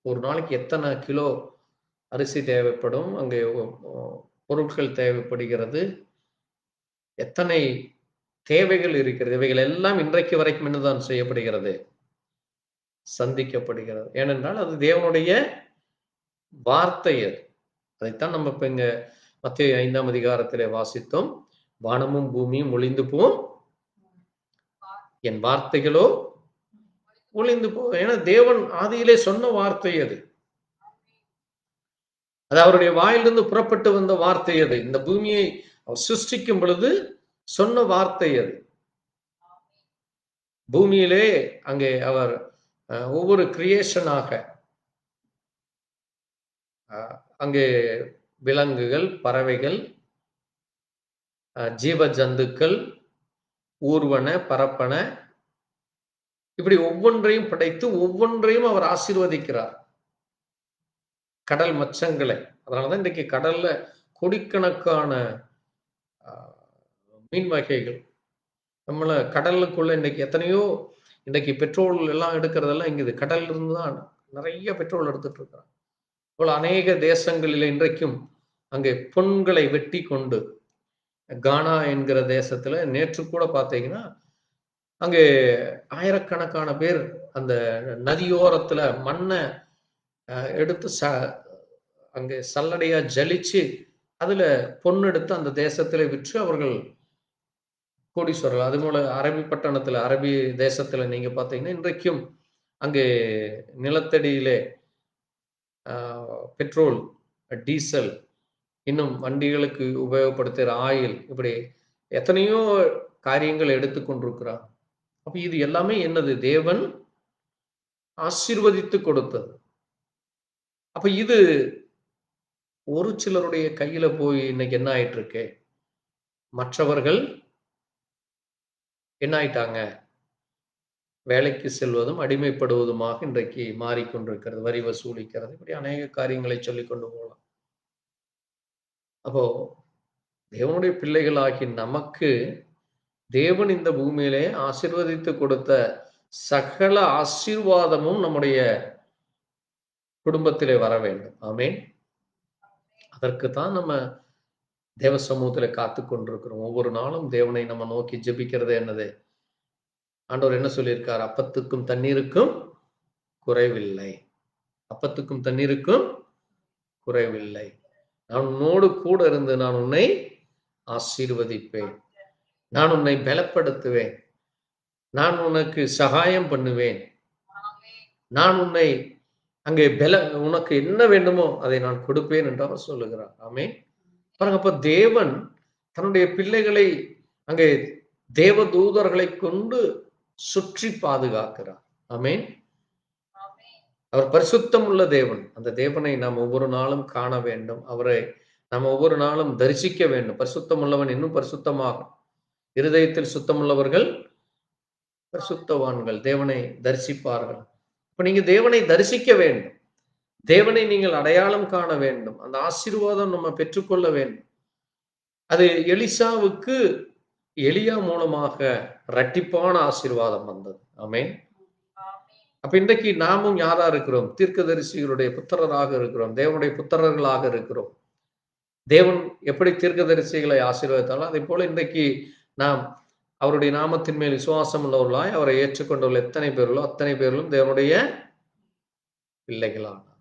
ஒரு நாளைக்கு எத்தனை கிலோ அரிசி தேவைப்படும், அங்கே பொருட்கள் தேவைப்படுகிறது, எத்தனை தேவைகள் இருக்கிறது. இவைகள் எல்லாம் இன்றைக்கு வரைக்கும் என்னதான் செய்யப்படுகிறது? சந்திக்கப்படுகிறது. ஏனென்றால் அது தேவனுடைய வார்த்தை. அது அதைத்தான் நம்ம இப்ப இங்க மத்தேயு 5ஆம் அதிகாரத்திலே வாசித்தோம். வானமும் பூமியும் ஒளிந்து போம், என் வார்த்தைகளோ ஒளிந்து போ. ஏன்னா தேவன் ஆதியிலே சொன்ன வார்த்தை அது. அது அவருடைய வாயிலிருந்து புறப்பட்டு வந்த வார்த்தை அது. இந்த பூமியை அவர் சிருஷ்டிக்கும் பொழுது சொன்ன வார்த்தை அது. பூமியிலே அங்கே அவர் ஒவ்வொரு கிரியேஷனாக அங்கே விலங்குகள், பறவைகள், ஜீவ ஜந்துக்கள், ஊர்வன, பரப்பன, இப்படி ஒவ்வொன்றையும் படைத்து ஒவ்வொன்றையும் அவர் ஆசீர்வதிக்கிறார். கடல் மச்சங்களை, அதனாலதான் இன்றைக்கு கடல்ல கோடிக்கணக்கான மீன் வகைகள். நம்மள கடலுக்குள்ள இன்னைக்கு எத்தனையோ, இன்னைக்கு பெட்ரோல் எல்லாம் எடுக்கிறதெல்லாம் இங்க கடல்ல இருந்து தான் நிறைய பெட்ரோல் எடுத்துட்டு இருக்கிறாங்க. இவ்வளவு அநேக தேசங்களில் இன்றைக்கும் அங்கே பொன்களை வெட்டி கொண்டு, கானா என்கிற தேசத்துல நேற்று கூட பார்த்தீங்கன்னா அங்கே ஆயிரக்கணக்கான பேர் அந்த நதியோரத்துல மண்ணை எடுத்து அங்கே சல்லடையா ஜலிச்சு அதுல பொண்ணு எடுத்து அந்த தேசத்துல விற்று அவர்கள் கோடீஸ்வரர்கள். அது போல அரபி பட்டணத்துல, அரபி தேசத்துல நீங்க பாத்தீங்கன்னா இன்றைக்கும் அங்கே நிலத்தடியிலே பெட்ரோல், டீசல், இன்னும் வண்டிகளுக்கு உபயோகப்படுத்துகிற ஆயில், இப்படி எத்தனையோ காரியங்கள் எடுத்துக்கொண்டிருக்கிறார். அப்ப இது எல்லாமே என்னது? தேவன் ஆசீர்வதித்து கொடுத்தது. அப்ப இது ஒரு சிலருடைய கையில போய் இன்னைக்கு என்ன ஆயிட்டு இருக்கு? மற்றவர்கள் என்ன ஆயிட்டாங்க? வேலைக்கு செல்வதும் அடிமைப்படுவதுமாக இன்றைக்கு மாறிக்கொண்டிருக்கிறது. வரி வசூலிக்கிறது, இப்படி அநேக காரியங்களை சொல்லிக் கொண்டு போகலாம். அப்போ தேவனுடைய பிள்ளைகளாகி நமக்கு தேவன் இந்த பூமியிலே ஆசீர்வதித்து கொடுத்த சகல ஆசீர்வாதமும் நம்முடைய குடும்பத்திலே வர வேண்டும். ஆமென். அதற்குத்தான் நம்ம தேவ சமூகத்திலே காத்து கொண்டிருக்கிறோம். ஒவ்வொரு நாளும் தேவனை நம்ம நோக்கி ஜெபிக்கிறது என்னது? ஆண்டவர் என்ன சொல்லியிருக்கார்? அப்பத்துக்கும் தண்ணீருக்கும் குறைவில்லை. அப்பத்துக்கும் தண்ணீருக்கும் குறைவில்லை. நான் உன்னோடு கூட இருந்து நான் உன்னை ஆசீர்வதிப்பேன். நான் உன்னை பலப்படுத்துவேன். நான் உனக்கு சகாயம் பண்ணுவேன். நான் உன்னை அங்கே உனக்கு என்ன வேண்டுமோ அதை நான் கொடுப்பேன் என்று அவர் சொல்லுகிறார். ஆமென். பாருங்க, அப்ப தேவன் தன்னுடைய பிள்ளைகளை அங்கே தேவ தூதர்களை கொண்டு சுற்றி பாதுகாக்கிறார். ஆமென். அவர் பரிசுத்தம் உள்ள தேவன். அந்த தேவனை நாம் ஒவ்வொரு நாளும் காண வேண்டும். அவரை நாம் ஒவ்வொரு நாளும் தரிசிக்க வேண்டும். பரிசுத்தம் உள்ளவன் இன்னும் பரிசுத்தமாக, இருதயத்தில் சுத்தமுள்ளவர்கள் பரிசுத்தவான்கள் தேவனை தரிசிப்பார்கள். இப்ப நீங்க தேவனை தரிசிக்க வேண்டும். தேவனை நீங்கள் அடையாளம் காண வேண்டும். அந்த ஆசீர்வாதம் நம்ம பெற்றுக்கொள்ள வேண்டும். அது எலிசாவுக்கு எலியா மூலமாக இரட்டிப்பான ஆசீர்வாதம் வந்தது. ஆமென். அப்ப இன்றைக்கு நாமும் யாரா இருக்கிறோம்? தீர்க்கதரிசிகளுடைய புத்திரராக இருக்கிறோம். தேவனுடைய புத்திரர்களாக இருக்கிறோம். தேவன் எப்படி தீர்க்கதரிசிகளை ஆசீர்வதித்தாலும் அதே போல இன்றைக்கு நாம் அவருடைய நாமத்தின் மேல் விசுவாசம் உள்ளவர்களாய் அவரை ஏற்றுக்கொண்டுள்ள எத்தனை பேர்களோ அத்தனை பேர்களும் தேவனுடைய பிள்ளைகளானார்.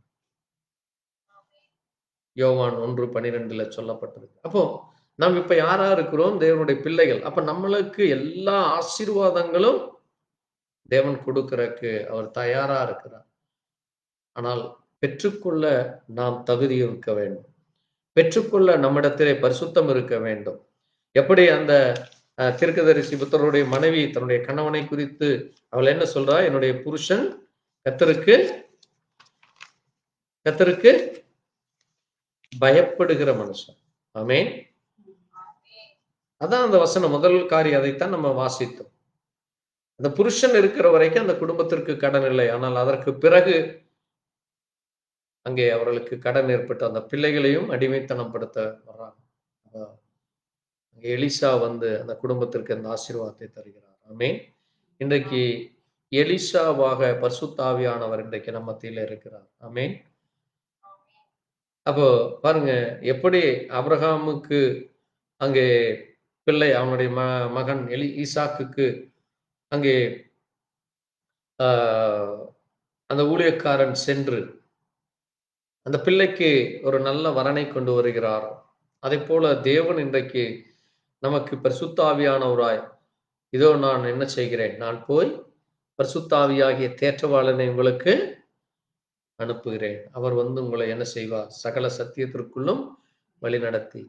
யோவான் 1:12 சொல்லப்பட்டது. அப்போ நாம் இப்ப யாரா இருக்கிறோம்? தேவனுடைய பிள்ளைகள். அப்ப நம்மளுக்கு எல்லா ஆசீர்வாதங்களும் தேவன் கொடுக்கிறதுக்கு அவர் தயாரா இருக்கிறார். ஆனால் பெற்றுக்கொள்ள நாம் தகுதி இருக்க வேண்டும். பெற்றுக்கொள்ள நம்மிடத்திலே பரிசுத்தம் இருக்க வேண்டும். எப்படி அந்த தீர்க்கதரிசி புத்தருடைய மனைவி தன்னுடைய கணவனை குறித்து அவள் என்ன சொல்றா? என்னுடைய புருஷன் கர்த்தருக்கு பயப்படுகிற மனுஷன். ஆமென். அதான் அந்த வசனம், முதல் காரியம் அதைத்தான் நம்ம வாசித்தோம். அந்த புருஷன் இருக்கிற வரைக்கும் அந்த குடும்பத்திற்கு கடன் இல்லை. ஆனால் அதற்கு பிறகு அங்கே அவர்களுக்கு கடன் ஏற்பட்டு அந்த பிள்ளைகளையும் அடிமைத்தனம் படுத்த வர்றாங்க. எலிசா வந்து அந்த குடும்பத்திற்கு அந்த ஆசீர்வாதத்தை தருகிறார். ஆமென். இன்றைக்கு எலிசாவாக பரிசுத்த ஆவியானவர் இன்றைக்கு நம்ம மத்தியில இருக்கிறார். ஆமென். அப்போ பாருங்க, எப்படி ஆபிரகாமுக்கு அங்கே பிள்ளை, அவனுடைய மகன் ஈசாக்குக்கு அங்கே அந்த ஊழியக்காரன் சென்று அந்த பிள்ளைக்கு ஒரு நல்ல வரனை கொண்டு வருகிறார். அதே போல தேவன் இன்றைக்கு நமக்கு பரிசுத்த ஆவியானவராய், இதோ நான் என்ன செய்கிறேன்? நான் போய் பரிசுத்த ஆவியாகிய தேற்றவாளனை உங்களுக்கு அனுப்புகிறேன். அவர் வந்து உங்களை என்ன செய்வார்? சகல சத்தியத்திற்குள்ளும் வழி நடத்தி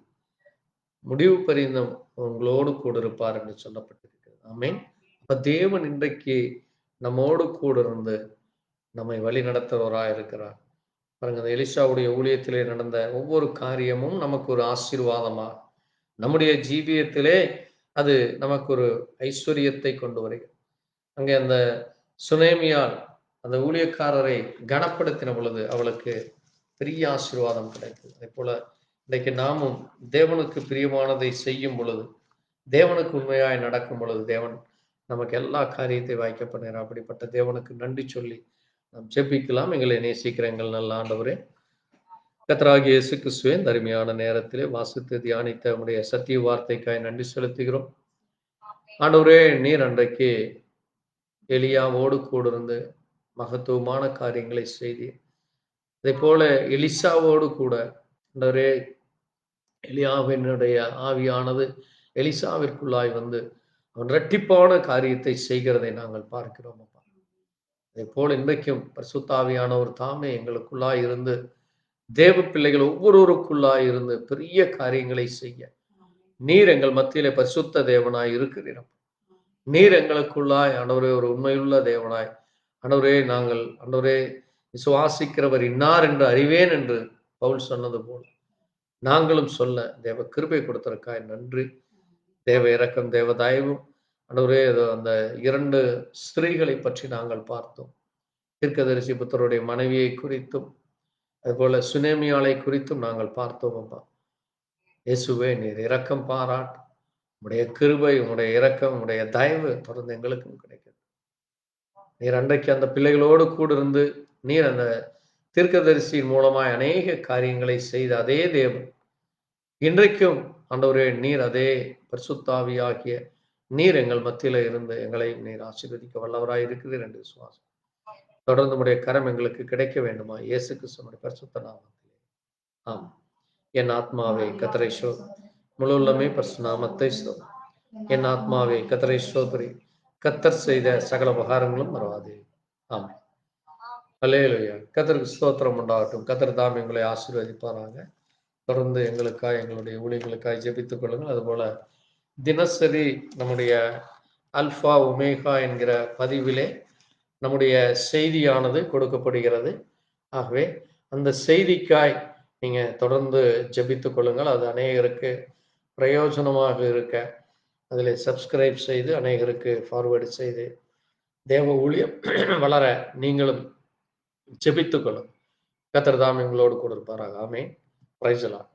முடிவு பரிந்தும் உங்களோடு கூட இருப்பார் என்று சொல்லப்பட்டிருக்கிறது. ஆமென். அப்ப தேவன் இன்றைக்கு நம்மோடு கூட இருந்து நம்மை வழி நடத்துவராய் இருக்கிறார். பாருங்க, அந்த எலிசாவுடைய ஊழியத்திலே நடந்த ஒவ்வொரு காரியமும் நமக்கு ஒரு ஆசீர்வாதமா, நம்முடைய ஜீவியத்திலே அது நமக்கு ஒரு ஐஸ்வர்யத்தை கொண்டு வருகிறது. அங்கே அந்த சுனேமியால் அந்த ஊழியக்காரரை கனப்படுத்தின பொழுது அவளுக்கு பெரிய ஆசீர்வாதம் கிடைத்தது. அதே போல இன்றைக்கு நாமும் தேவனுக்கு பிரியமானதை செய்யும் பொழுது, தேவனுக்கு உண்மையாய் நடக்கும் பொழுது தேவன் நமக்கு எல்லா காரியத்தை வாய்க்க பண்ணுகிறார். அப்படிப்பட்ட தேவனுக்கு நன்றி சொல்லி நாம் ஜெபிக்கலாம். எங்களை நேசிக்கிற எங்கள் நல்ல ஆண்டவரே, கர்த்தராகிய இயேசு கிறிஸ்துவே, அருமையான நேரத்திலே வாசித்து தியானித்த நம்முடைய சத்திய வார்த்தைக்காய் நன்றி செலுத்துகிறோம். ஆண்டவரே, நீர் அன்றைக்கு எலியாவோடு கூட இருந்து மகத்துவமான காரியங்களை செய்தீர். அதே போல எலிசாவோடு கூட ஆண்டவரே, எலியாவினுடைய ஆவியானது எலிசாவிற்குள்ளாய் வந்து அவன் இரட்டிப்பான காரியத்தை செய்கிறதை நாங்கள் பார்க்கிறோம். அதே போல் இன்றைக்கும் பரிசுத்தாவியானவர் தாமே எங்களுக்குள்ளாய் இருந்து தேவ பிள்ளைகள் ஒவ்வொருவருக்குள்ளாய் இருந்து பெரிய காரியங்களை செய்ய நீர் எங்கள் மத்தியிலே பரிசுத்த தேவனாய் இருக்கிறீர். நீர் எங்களுக்குள்ளாய் ஆண்டவரே ஒரு உண்மையுள்ள தேவனாய் ஆண்டவரே நாங்கள் ஆண்டவரே விசுவாசிக்கிறவர் இன்னார் என்று அறிவேன் என்று பவுல் சொன்னது போல் நாங்களும் சொல்ல தேவ கிருபை கொடுத்திருக்காய் நன்றி. தேவ இரக்கம் தேவ தயவும் ஆண்டவரே அந்த 2 ஸ்திரீகளை பற்றி நாங்கள் பார்த்தோம். தீர்க்கதரிசி புத்தருடைய மனைவியை குறித்தும் அதுபோல சுனேமியாளை குறித்தும் நாங்கள் பார்த்தோம். அப்பா இயேசுவே நீர் இரக்கம் பாராட்டு, உடைய கிருபை உடைய இரக்கம் உடைய தயவு தொடர்ந்து எங்களுக்கும் கிடைக்கும். நீர் அன்றைக்கு அந்த பிள்ளைகளோடு கூட இருந்து நீர் அந்த தீர்க்கதரிசியின் மூலமாய் அநேக காரியங்களை செய்த அதே தேவன் இன்றைக்கும் ஆண்டவரே நீர் அதே பரிசுத்தாவியாகிய நீர் எங்கள் மத்தியில இருந்து எங்களையும் நீர் ஆசீர்வதிக்க வல்லவராய் இருக்கிறீர் என்று விசுவாசம். தொடர்ந்து உடைய கரம் எங்களுக்கு கிடைக்க வேண்டுமா இயேசு கிறிஸ்துவின் பரிசுத்த நாமத்திலே ஆம். என் ஆத்மாவே கர்த்தரை ஸ்தோத்திரி, முழு உள்ளமே பரிசுத்த நாமத்தை ஸ்தோத்திரி. என் ஆத்மாவே கர்த்தரை ஸ்தோத்திரி, கர்த்தர் செய்த சகல உபகாரங்களும் மறவாதே. ஆமென். அல்லேலூயா. கர்த்தருக்கு ஸ்தோத்திரம் உண்டாகட்டும். கர்த்தர் தாம் எங்களை ஆசீர்வதிப்பாராக. தொடர்ந்து எங்களுக்காய் எங்களுடைய ஊழியர்களுக்காய் ஜெபித்துக் கொள்ளுங்கள். அதுபோல தினசரி நம்முடைய அல்பா ஒமேகா என்கிற பதிவிலே நம்முடைய செய்தியானது கொடுக்கப்படுகிறது. ஆகவே அந்த செய்திக்காய் நீங்க தொடர்ந்து ஜெபித்துக் கொள்ளுங்கள். அது அநேகருக்கு பிரயோஜனமாக இருக்க அதில் சப்ஸ்கிரைப் செய்து அநேகருக்கு ஃபார்வேர்டு செய்து தேவ ஊழியம் வளர நீங்களும் ஜெபித்துக் கொள்ளும். கர்த்தர் தாம் எங்களோடு கூட இருப்பாராக. ஆமென். Praise the Lord.